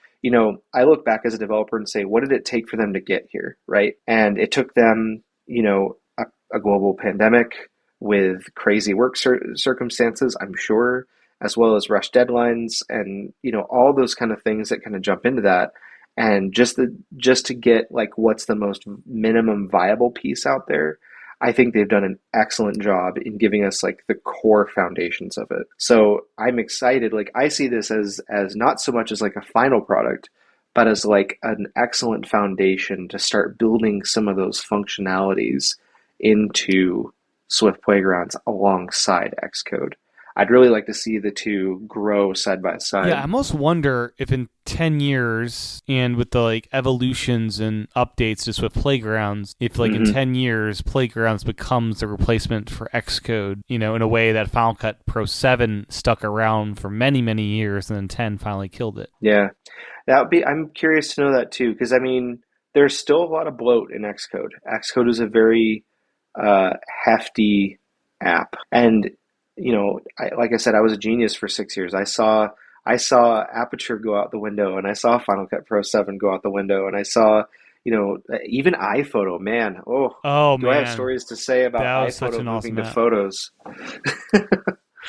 I look back as a developer and say, what did it take for them to get here, right? And it took them, a global pandemic with crazy work circumstances, I'm sure, as well as rush deadlines and, all those kind of things that kind of jump into that. And just to get like what's the most minimum viable piece out there, I think they've done an excellent job in giving us like the core foundations of it. So I'm excited. Like I see this as not so much as like a final product, but as like an excellent foundation to start building some of those functionalities into Swift Playgrounds alongside Xcode. I'd really like to see the two grow side by side. Yeah, I almost wonder if in 10 years and with the like evolutions and updates to Swift Playgrounds, if like in 10 years Playgrounds becomes the replacement for Xcode, in a way that Final Cut Pro 7 stuck around for many, many years and then 10 finally killed it. Yeah. I'm curious to know that too, because I mean, there's still a lot of bloat in Xcode. Xcode is a very hefty app. And like I said, I was a genius for 6 years. I saw Aperture go out the window, and I saw Final Cut Pro 7 go out the window, and I saw, even iPhoto. Man, do I have stories to say about iPhoto moving to Photos?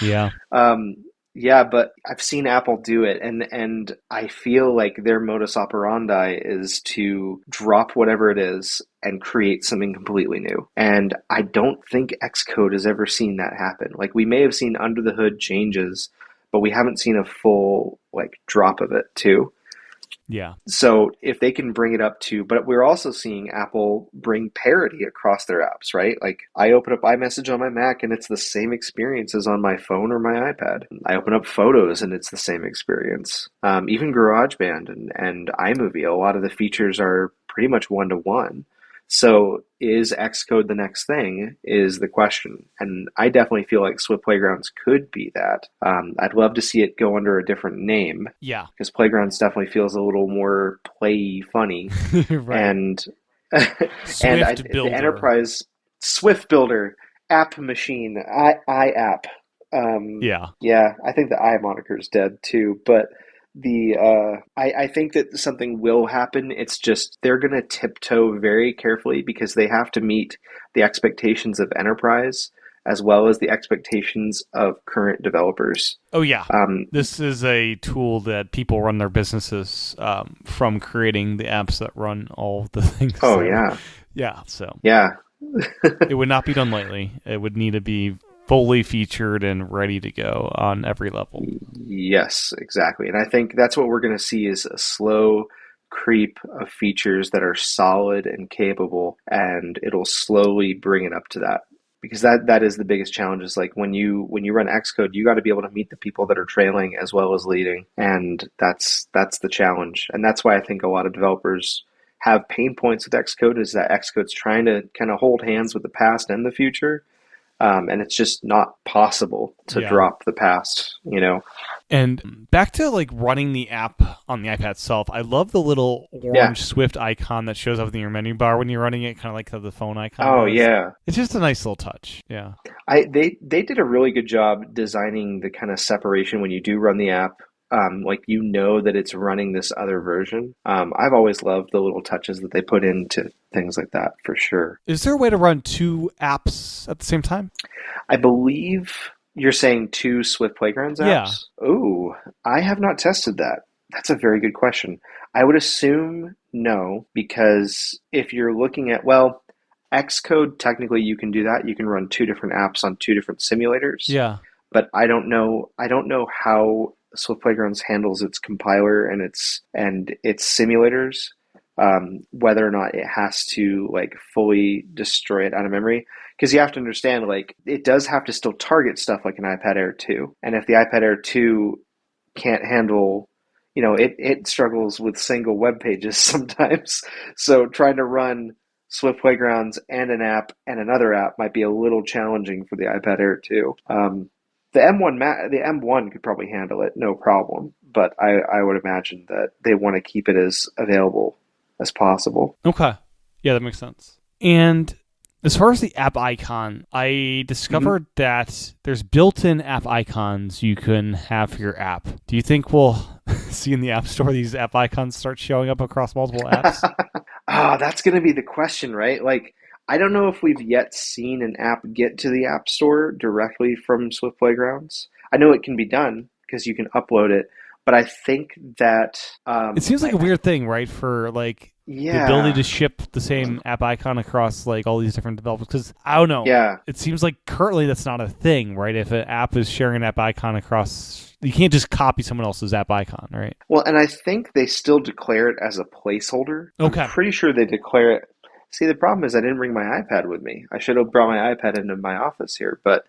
Yeah. Yeah, but I've seen Apple do it, and I feel like their modus operandi is to drop whatever it is and create something completely new. And I don't think Xcode has ever seen that happen. Like we may have seen under the hood changes, but we haven't seen a full like drop of it too. Yeah. So if they can bring it up to, but we're also seeing Apple bring parity across their apps, right? Like I open up iMessage on my Mac and it's the same experience as on my phone or my iPad. I open up Photos and it's the same experience. Even GarageBand and iMovie, a lot of the features are pretty much one-to-one. So is Xcode the next thing is the question. And I definitely feel like Swift Playgrounds could be that. I'd love to see it go under a different name. Yeah. Because Playgrounds definitely feels a little more play funny. Right. And the enterprise Swift Builder, App Machine, iApp. Yeah, I think the I moniker is dead too, but I think that something will happen. It's just they're going to tiptoe very carefully because they have to meet the expectations of enterprise as well as the expectations of current developers. Oh yeah, this is a tool that people run their businesses from creating the apps that run all the things. Oh yeah, yeah. So yeah, it would not be done lightly. It would need to be fully featured and ready to go on every level. Yes, exactly. And I think that's what we're going to see is a slow creep of features that are solid and capable, and it'll slowly bring it up to that. Because that is the biggest challenge is like when you run Xcode, you got to be able to meet the people that are trailing as well as leading. And that's the challenge. And that's why I think a lot of developers have pain points with Xcode is that Xcode's trying to kind of hold hands with the past and the future. And it's just not possible to drop the past, And back to like running the app on the iPad itself, I love the little orange Swift icon that shows up in your menu bar when you're running it, kind of like how the phone icon does. Yeah. It's just a nice little touch. Yeah. They did a really good job designing the kind of separation when you do run the app. Like that it's running this other version. I've always loved the little touches that they put into things like that for sure. Is there a way to run two apps at the same time? I believe you're saying two Swift Playgrounds apps? Yeah. Ooh, I have not tested that. That's a very good question. I would assume no, because if you're looking at, Xcode, technically you can do that. You can run two different apps on two different simulators. Yeah. But I don't know how Swift Playgrounds handles its compiler and its simulators, whether or not it has to like fully destroy it out of memory. Because you have to understand, like, it does have to still target stuff like an iPad Air 2. And if the iPad Air 2 can't handle, it struggles with single web pages sometimes. So trying to run Swift Playgrounds and an app and another app might be a little challenging for the iPad Air 2. The M1 could probably handle it, no problem. But I would imagine that they want to keep it as available as possible. Okay. Yeah, that makes sense. And as far as the app icon, I discovered that there's built-in app icons you can have for your app. Do you think we'll see in the App Store these app icons start showing up across multiple apps? That's going to be the question, right? Like, I don't know if we've yet seen an app get to the App Store directly from Swift Playgrounds. I know it can be done because you can upload it, but I think that... it seems like a weird thing, right? For like... Yeah. The ability to ship the same app icon across like all these different developers. Because I don't know. Yeah. It seems like currently that's not a thing, right? If an app is sharing an app icon across, you can't just copy someone else's app icon, right? Well, and I think they still declare it as a placeholder. Okay. I'm pretty sure they declare it. See, the problem is I didn't bring my iPad with me. I should have brought my iPad into my office here, but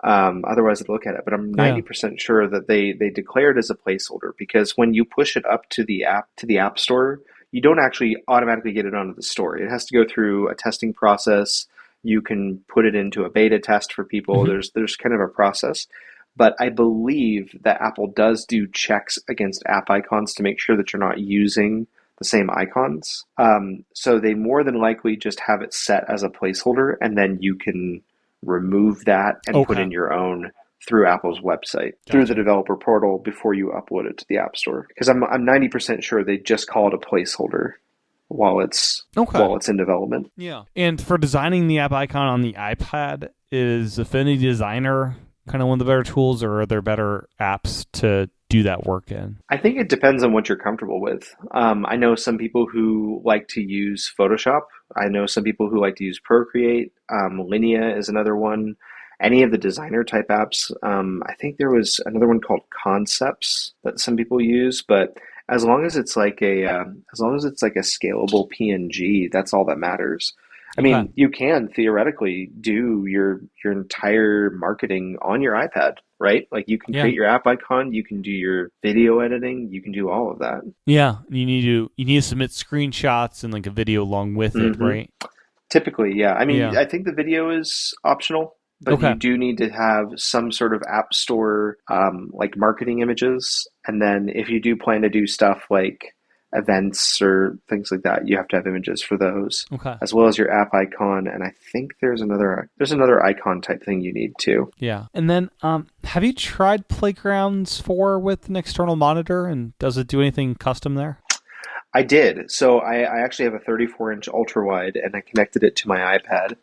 otherwise I'd look at it. But I'm 90% sure that they declare it as a placeholder, because when you push it up to the App Store, you don't actually automatically get it onto the store. It has to go through a testing process. You can put it into a beta test for people. There's kind of a process. But I believe that Apple does do checks against app icons to make sure that you're not using the same icons. So they more than likely just have it set as a placeholder, and then you can remove that and put in your own through Apple's website, through the developer portal before you upload it to the App Store. Because I'm 90% sure they just call it a placeholder while it's in development. Yeah. And for designing the app icon on the iPad, is Affinity Designer kind of one of the better tools, or are there better apps to do that work in? I think it depends on what you're comfortable with. I know some people who like to use Photoshop. I know some people who like to use Procreate. Linea is another one. Any of the designer type apps. I think there was another one called Concepts that some people use, but as long as it's like a scalable PNG, that's all that matters. I mean, you can theoretically do your entire marketing on your iPad, right? Like you can create your app icon, you can do your video editing, you can do all of that. Yeah, you need to submit screenshots and like a video along with it, right? Typically, yeah. I mean, I think the video is optional. But you do need to have some sort of App Store like marketing images. And then if you do plan to do stuff like events or things like that, you have to have images for those, as well as your app icon. And I think there's another icon type thing you need too. Yeah. And then have you tried Playgrounds 4 with an external monitor, and does it do anything custom there? I did. So I actually have a 34-inch ultra wide, and I connected it to my iPad.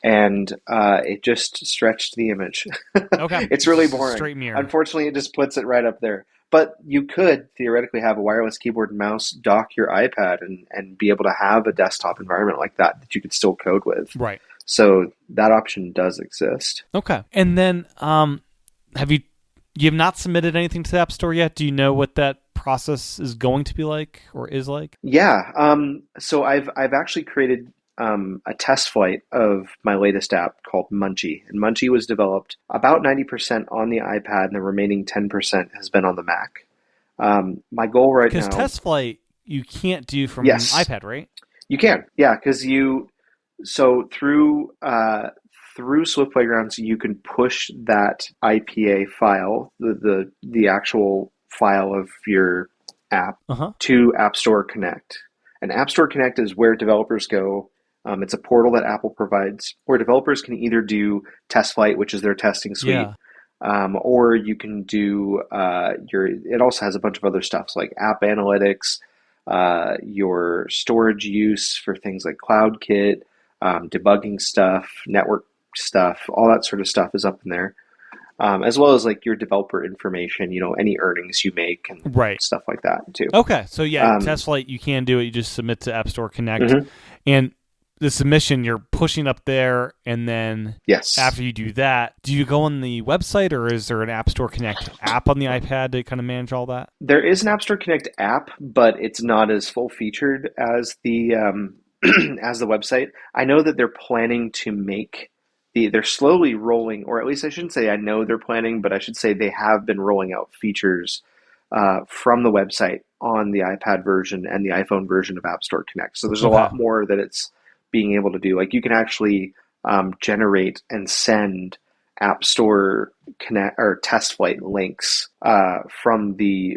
And it just stretched the image. It's really boring. Straight mirror. Unfortunately, it just puts it right up there. But you could theoretically have a wireless keyboard and mouse, dock your iPad, and be able to have a desktop environment like that you could still code with. Right. So that option does exist. Okay. And then you have not submitted anything to the App Store yet? Do you know what that process is going to be like, or is like? Yeah. So I've actually created a test flight of my latest app called Munchie. And Munchie was developed about 90% on the iPad, and the remaining 10% has been on the Mac. My goal right now... Because test flight you can't do from an iPad, right? You can, yeah, because through Swift Playgrounds, you can push that IPA file, the actual file of your app, to App Store Connect. And App Store Connect is where developers go. It's a portal that Apple provides where developers can either do Test Flight, which is their testing suite, or you can do it also has a bunch of other stuff like app analytics, your storage use for things like CloudKit, debugging stuff, network stuff, all that sort of stuff is up in there. As well as like your developer information, any earnings you make and stuff like that too. Okay, so Test Flight, you can do it. You just submit to App Store Connect, and the submission you're pushing up there, and then after you do that, do you go on the website, or is there an App Store Connect app on the iPad to kind of manage all that? There is an App Store Connect app, but it's not as full featured as the as the website. I know that they're planning to make they're slowly rolling, or at least I shouldn't say I know they're planning, but I should say they have been rolling out features from the website on the iPad version and the iPhone version of App Store Connect. So there's a lot more that it's being able to do. Like you can actually generate and send App Store Connect or test flight links from the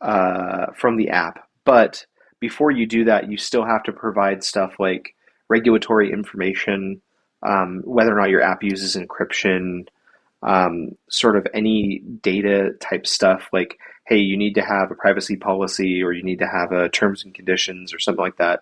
app. But before you do that, you still have to provide stuff like regulatory information, whether or not your app uses encryption, sort of any data type stuff like, hey, you need to have a privacy policy or you need to have a terms and conditions or something like that.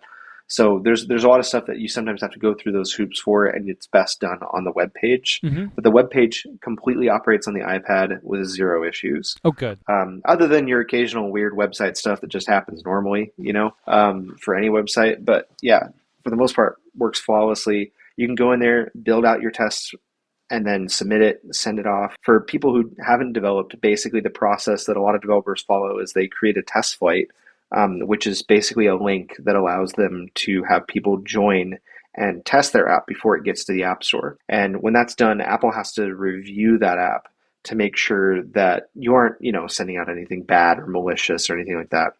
So there's a lot of stuff that you sometimes have to go through those hoops for, and it's best done on the web page. But the web page completely operates on the iPad with zero issues. Oh, good. Other than your occasional weird website stuff that just happens normally, for any website. But yeah, for the most part, works flawlessly. You can go in there, build out your tests, and then submit it, send it off. For people who haven't developed, basically the process that a lot of developers follow is they create a test flight, which is basically a link that allows them to have people join and test their app before it gets to the App Store. And when that's done, Apple has to review that app to make sure that you aren't, sending out anything bad or malicious or anything like that.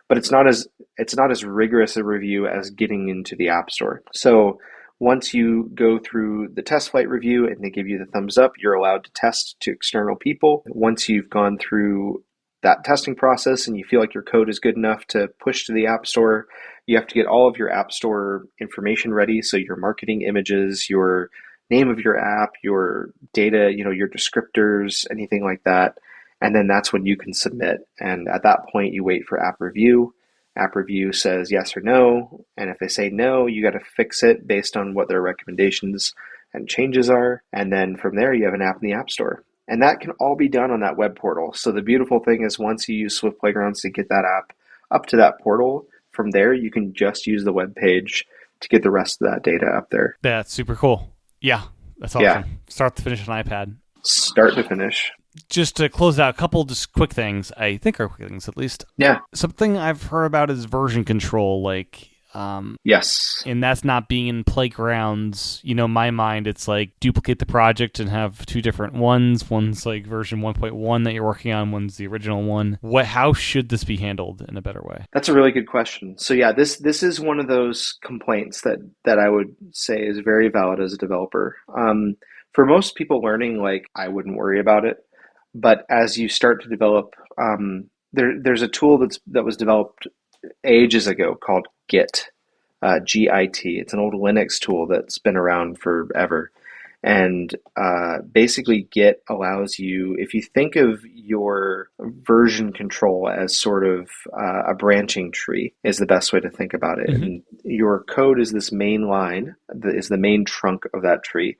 But it's not as rigorous a review as getting into the App Store. So once you go through the test flight review and they give you the thumbs up, you're allowed to test to external people. Once you've gone through that testing process and you feel like your code is good enough to push to the App Store, you have to get all of your App Store information ready. So your marketing images, your name of your app, your data, your descriptors, anything like that. And then that's when you can submit. And at that point, you wait for app review. App review says yes or no. And if they say no, you got to fix it based on what their recommendations and changes are. And then from there, you have an app in the App Store. And that can all be done on that web portal. So the beautiful thing is once you use Swift Playgrounds to get that app up to that portal, from there, you can just use the web page to get the rest of that data up there. That's super cool. Yeah, that's awesome. Yeah. Start to finish on iPad. Start to finish. Just to close out, a couple just quick things. I think are quick things, at least. Yeah. Something I've heard about is version control, yes. And that's not being in Playgrounds. My mind, it's like duplicate the project and have two different ones. One's like version 1.1 that you're working on. One's the original one. How should this be handled in a better way? That's a really good question. So yeah, this is one of those complaints that I would say is very valid as a developer. For most people learning, I wouldn't worry about it. But as you start to develop, there's a tool that was developed ages ago called Git, Git. It's an old Linux tool that's been around forever. And basically Git allows you, if you think of your version control as sort of a branching tree is the best way to think about it. And your code is this main line, is the main trunk of that tree.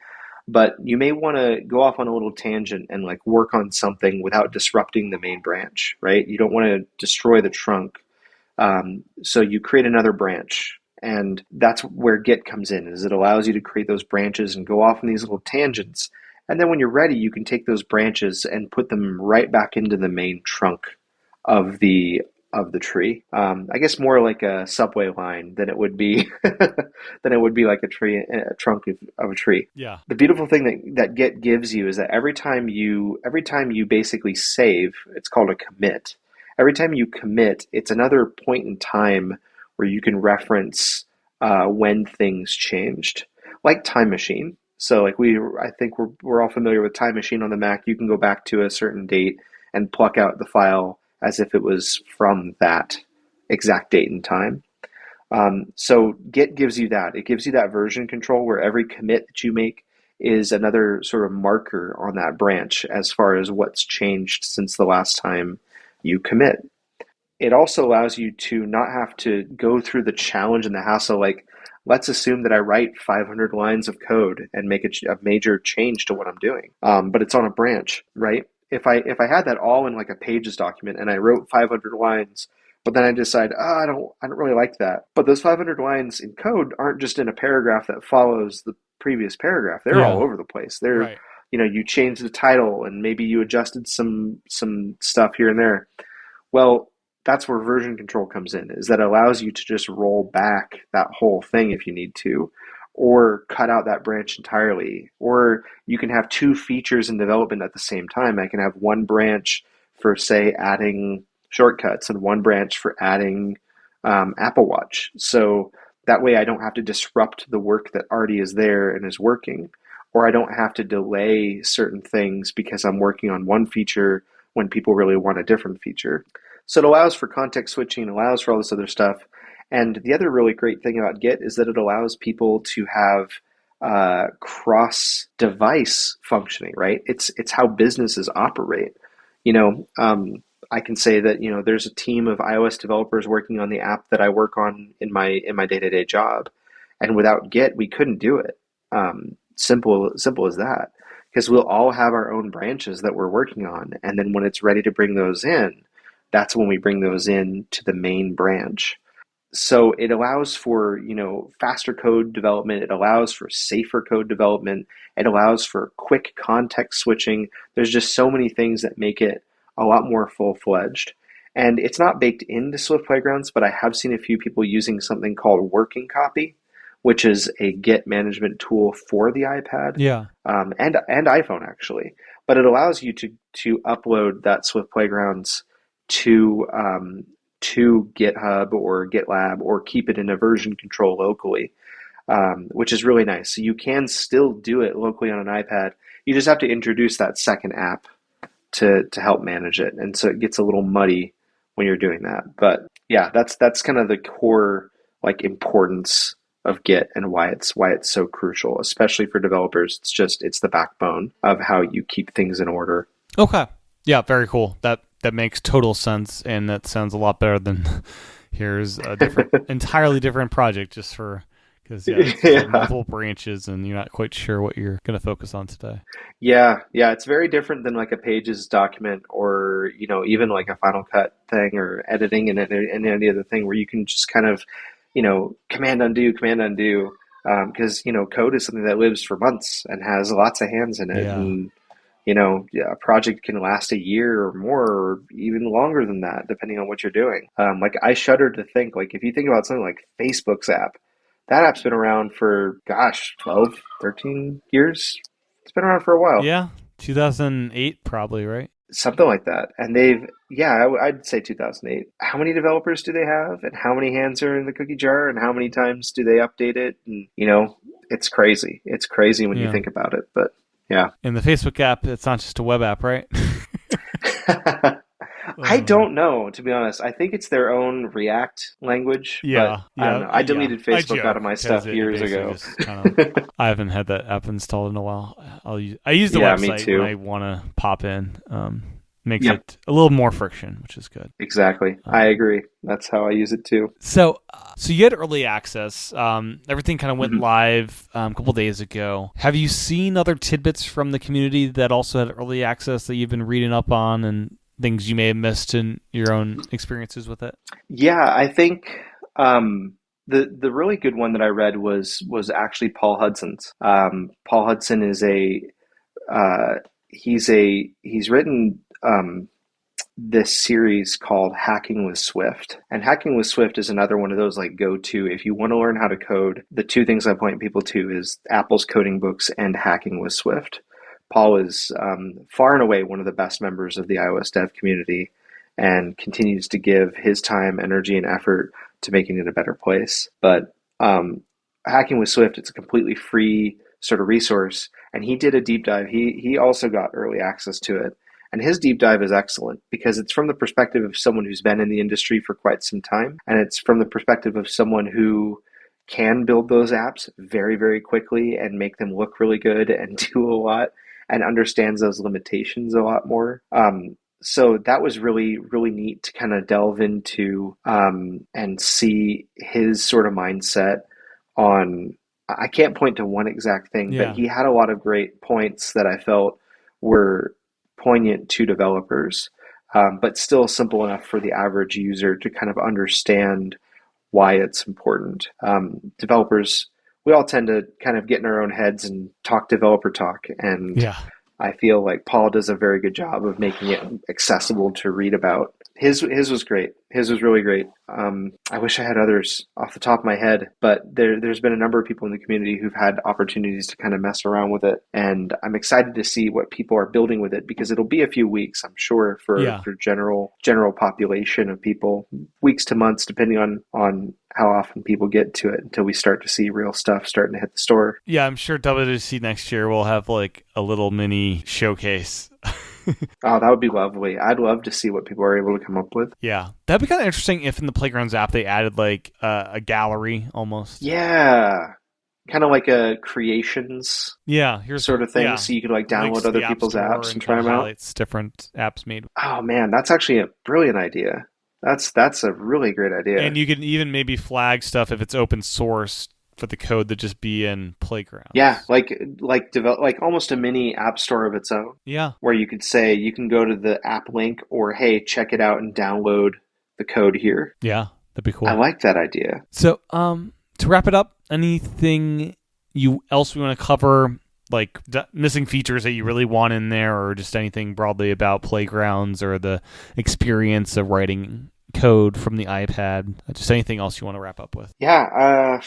But you may want to go off on a little tangent and work on something without disrupting the main branch, right? You don't want to destroy the trunk. So you create another branch. And that's where Git comes in, is it allows you to create those branches and go off on these little tangents. And then when you're ready, you can take those branches and put them right back into the main trunk of the tree. I guess more like a subway line than it would be like a trunk of a tree. Yeah. The beautiful thing that Git gives you is that every time you basically save, it's called a commit. Every time you commit, it's another point in time where you can reference when things changed, like Time Machine. So I think we're all familiar with Time Machine on the Mac. You can go back to a certain date and pluck out the file as if it was from that exact date and time. So Git gives you that. It gives you that version control where every commit that you make is another sort of marker on that branch as far as what's changed since the last time you commit. It also allows you to not have to go through the challenge and the hassle. Let's assume that I write 500 lines of code and make a major change to what I'm doing, but it's on a branch, right? If I had that all in a Pages document and I wrote 500 lines, but then I decide, I don't really like that. But those 500 lines in code aren't just in a paragraph that follows the previous paragraph. They're all over the place. They're, right. You changed the title and maybe you adjusted some stuff here and there. Well, that's where version control comes in, is that allows you to just roll back that whole thing if you need to, or cut out that branch entirely. Or you can have two features in development at the same time. I can have one branch for, say, adding shortcuts and one branch for adding Apple Watch. So that way I don't have to disrupt the work that already is there and is working, or I don't have to delay certain things because I'm working on one feature when people really want a different feature. So it allows for context switching, allows for all this other stuff. And the other really great thing about Git is that it allows people to have cross-device functioning, right? It's how businesses operate. I can say that, there's a team of iOS developers working on the app that I work on in my day-to-day job. And without Git, we couldn't do it. Simple as that. Because we'll all have our own branches that we're working on. And then when it's ready to bring those in, that's when we bring those in to the main branch. So it allows for, faster code development. It allows for safer code development. It allows for quick context switching. There's just so many things that make it a lot more full-fledged. And it's not baked into Swift Playgrounds, but I have seen a few people using something called Working Copy, which is a Git management tool for the iPad. Yeah. And iPhone, actually. But it allows you to upload that Swift Playgrounds to GitHub or GitLab, or keep it in a version control locally, which is really nice. So you can still do it locally on an iPad. You just have to introduce that second app to help manage it. And so it gets a little muddy when you're doing that. But yeah, that's kind of the core importance of Git and why it's so crucial, especially for developers. It's the backbone of how you keep things in order. Okay. Yeah, very cool. That makes total sense, and that sounds a lot better than here's a entirely different project just for because multiple branches and you're not quite sure what you're going to focus on today. Yeah, it's very different than a Pages document, or even a Final Cut thing, or editing and any other thing where you can just kind of command undo, because code is something that lives for months and has lots of hands in it. Yeah. And a project can last a year or more, or even longer than that, depending on what you're doing. I shudder to think, if you think about something like Facebook's app, that app's been around for, 12, 13 years. It's been around for a while. Yeah, 2008 probably, right? Something like that. And I'd say 2008. How many developers do they have? And how many hands are in the cookie jar? And how many times do they update it? And, it's crazy. It's crazy when you think about it, but yeah. And the Facebook app, it's not just a web app, right? I don't know, to be honest. I think it's their own React language. Yeah. I don't know. I deleted Facebook out of my stuff years ago. I haven't had that app installed in a while. I use the website when I want to pop in. Makes it a little more friction, which is good. Exactly. I agree. That's how I use it too. So you had early access. Everything kind of went live a couple days ago. Have you seen other tidbits from the community that also had early access that you've been reading up on, and things you may have missed in your own experiences with it? Yeah, I think the really good one that I read was actually Paul Hudson's. Paul Hudson is he's written this series called Hacking with Swift. And Hacking with Swift is another one of those go-to, if you want to learn how to code, the two things I point people to is Apple's coding books and Hacking with Swift. Paul is far and away one of the best members of the iOS dev community and continues to give his time, energy, and effort to making it a better place. But Hacking with Swift, it's a completely free sort of resource, and he did a deep dive. He also got early access to it, and his deep dive is excellent because it's from the perspective of someone who's been in the industry for quite some time, and it's from the perspective of someone who can build those apps very, very quickly and make them look really good and do a lot, and understands those limitations a lot more. So that was really, really neat to kind of delve into and see his sort of mindset on, I can't point to one exact thing, but he had a lot of great points that I felt were poignant to developers, but still simple enough for the average user to kind of understand why it's important. Developers, we all tend to kind of get in our own heads and talk developer talk. And I feel like Paul does a very good job of making it accessible to read about. His was great. His was really great. I wish I had others off the top of my head, but there's been a number of people in the community who've had opportunities to kind of mess around with it, and I'm excited to see what people are building with it because it'll be a few weeks, I'm sure, for general population of people, weeks to months, depending on how often people get to it until we start to see real stuff starting to hit the store. Yeah, I'm sure WWDC next year will have like a little mini showcase. Oh, that would be lovely. I'd love to see what people are able to come up with. Yeah, that'd be kind of interesting if in the Playgrounds app they added like a gallery almost. Yeah, kind of like a creations here's sort of thing, yeah. so you could like download other people's apps and try them out. Highlights different apps made. Oh man, that's actually a brilliant idea. That's a really great idea. And you can even maybe flag stuff if it's open source for the code to just be in Playgrounds. Yeah, like almost a mini app store of its own. Yeah, where you could say you can go to the app link or hey, check it out and download the code here. Yeah, that'd be cool. I like that idea. So, to wrap it up, anything else we want to cover? Like missing features that you really want in there, or just anything broadly about Playgrounds or the experience of writing code from the iPad? Just anything else you want to wrap up with? Yeah,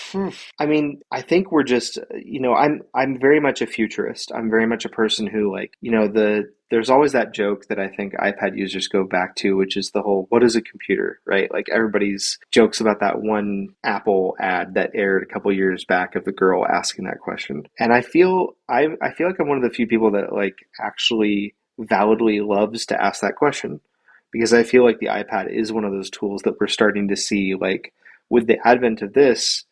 I mean, I think we're just, I'm very much a futurist. I'm very much a person who there's always that joke that I think iPad users go back to, which is the whole, what is a computer, right? Like everybody's jokes about that one Apple ad that aired a couple years back of the girl asking that question. And I feel like I'm one of the few people that like actually validly loves to ask that question. Because I feel like the iPad is one of those tools that we're starting to see, like with the advent of this,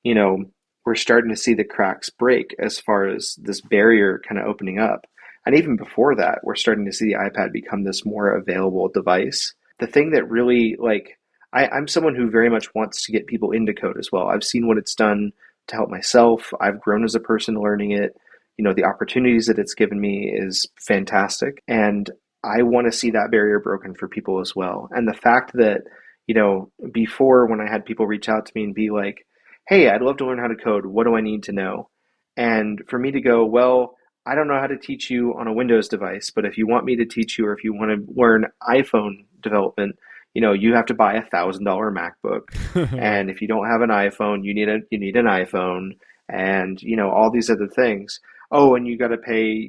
we're starting to see the cracks break as far as this barrier kind of opening up. And even before that, we're starting to see the iPad become this more available device. The thing that really, I'm someone who very much wants to get people into code as well. I've seen what it's done to help myself. I've grown as a person learning it. The opportunities that it's given me is fantastic. And I want to see that barrier broken for people as well. And the fact that, before when I had people reach out to me and be like, hey, I'd love to learn how to code. What do I need to know? And for me to go, well, I don't know how to teach you on a Windows device, but if you want me to teach you or if you want to learn iPhone development, you have to buy $1,000 MacBook. And if you don't have an iPhone, you need an iPhone and, all these other things. Oh, and you got to pay,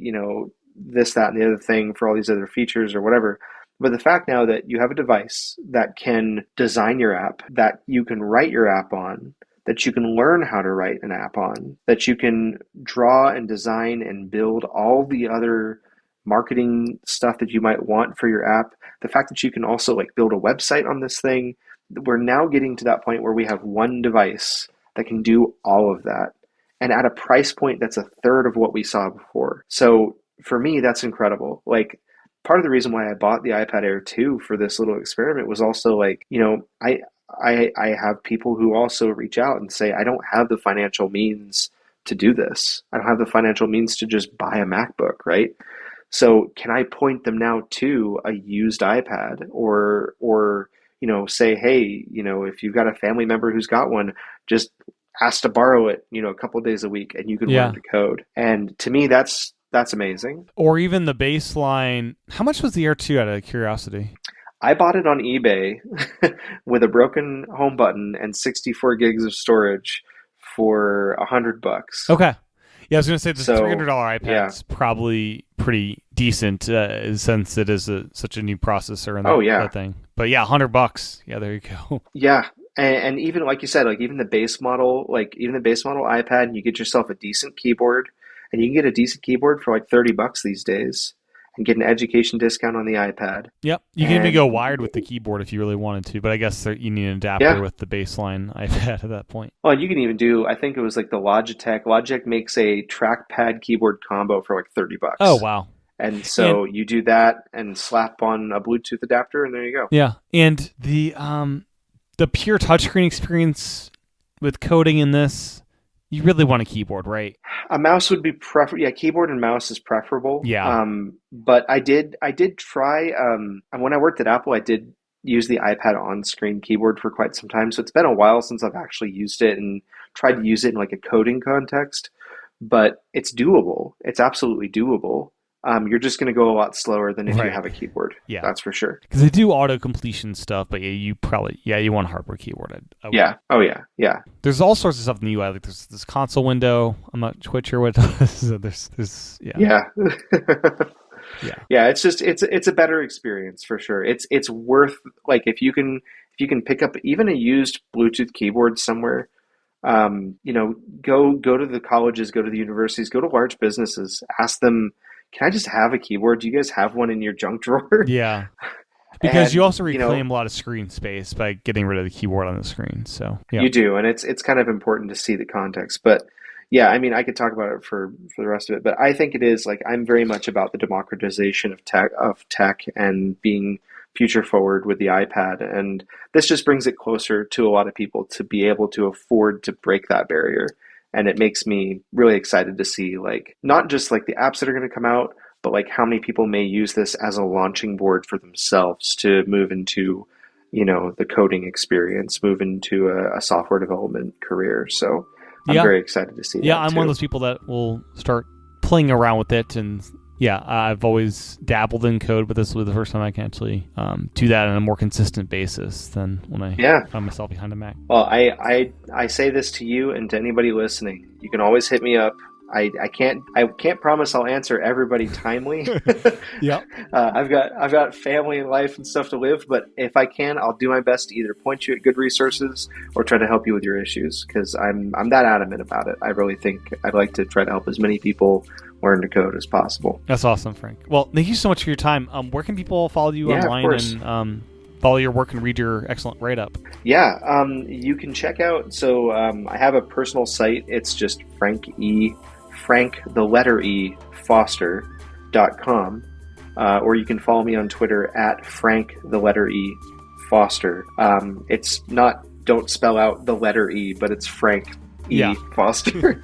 this, that, and the other thing for all these other features or whatever. But the fact now that you have a device that can design your app, that you can write your app on, that you can learn how to write an app on, that you can draw and design and build all the other marketing stuff that you might want for your app, the fact that you can also build a website on this thing, we're now getting to that point where we have one device that can do all of that. And at a price point that's a third of what we saw before. So for me, that's incredible. Part of the reason why I bought the iPad Air 2 for this little experiment was also I have people who also reach out and say, I don't have the financial means to do this. I don't have the financial means to just buy a MacBook, right? So can I point them now to a used iPad or say, hey, if you've got a family member who's got one, just ask to borrow it, a couple of days a week and you can learn to code. And to me, that's amazing. Or even the baseline. How much was the Air 2 out of curiosity? I bought it on eBay with a broken home button and 64 gigs of storage for $100. Okay. Yeah, I was going to say the $300 iPad's probably pretty decent since it is such a new processor and that thing. But yeah, $100. Yeah, there you go. Yeah. And even like you said, even the base model iPad, you get yourself a decent keyboard, and you can get a decent keyboard for $30 these days, and get an education discount on the iPad. Yep, you can even go wired with the keyboard if you really wanted to, but I guess you need an adapter with the baseline iPad at that point. Well, you can even do, I think it was the Logitech makes a trackpad keyboard combo for $30. Oh wow! And so you do that and slap on a Bluetooth adapter, and there you go. Yeah, and the pure touchscreen experience with coding in this, you really want a keyboard, right? A mouse would be preferable. Yeah, keyboard and mouse is preferable. Yeah. But I did try, when I worked at Apple, I did use the iPad on-screen keyboard for quite some time. So it's been a while since I've actually used it and tried to use it in a coding context. But it's doable. It's absolutely doable. you're just going to go a lot slower than if you Right. have a keyboard. Yeah. That's for sure. Because they do auto completion stuff, but you want a hardware keyboard. Yeah. Oh yeah. Yeah. There's all sorts of stuff in the UI. Like there's this console window. I'm not quite sure what it does. So there's Yeah. Yeah. Yeah. It's a better experience for sure. It's worth, like, if you can pick up even a used Bluetooth keyboard somewhere, go to the colleges, go to the universities, go to large businesses, ask them, can I just have a keyboard? Do you guys have one in your junk drawer? Yeah. Because And, you also reclaim a lot of screen space by getting rid of the keyboard on the screen. So yeah. You do, and it's kind of important to see the context. But yeah, I mean, I could talk about it for the rest of it, but I think it is, like, I'm very much about the democratization of tech and being future forward with the iPad, and this just brings it closer to a lot of people to be able to afford to break that barrier. And it makes me really excited to see, like, not just like the apps that are going to come out, but like how many people may use this as a launching board for themselves to move into, the coding experience, move into a software development career. So I'm very excited to see that. Yeah, I'm too. one of those people that will start playing around with it. And yeah, I've always dabbled in code, but this will be the first time I can actually do that on a more consistent basis than when I found myself behind a Mac. Well, I say this to you and to anybody listening. You can always hit me up. I can't promise I'll answer everybody timely. Yeah. I've got family and life and stuff to live, but if I can, I'll do my best to either point you at good resources or try to help you with your issues, because I'm that adamant about it. I really think I'd like to try to help as many people learn to code as possible. That's awesome, Frank. Well, thank you so much for your time. Where can people follow you online and follow your work and read your excellent write-up? Yeah, you can check out, so I have a personal site. It's just Foster.com, or you can follow me on Twitter at Foster. It's not, don't spell out the letter E, but it's Frank E. Foster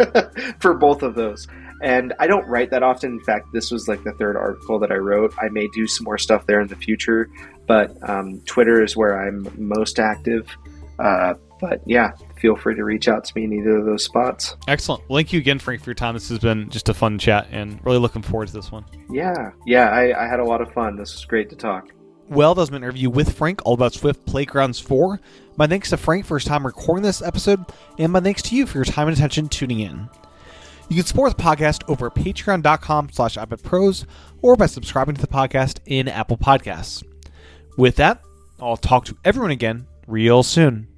for both of those. And I don't write that often. In fact, this was like the third article that I wrote. I may do some more stuff there in the future, but Twitter is where I'm most active. But yeah, feel free to reach out to me in either of those spots. Excellent. Well, thank you again, Frank, for your time. This has been just a fun chat and really looking forward to this one. Yeah, I had a lot of fun. This was great to talk. Well, that was my interview with Frank all about Swift Playgrounds 4. My thanks to Frank for his time recording this episode, and my thanks to you for your time and attention tuning in. You can support the podcast over at patreon.com/iPadPros or by subscribing to the podcast in Apple Podcasts. With that, I'll talk to everyone again real soon.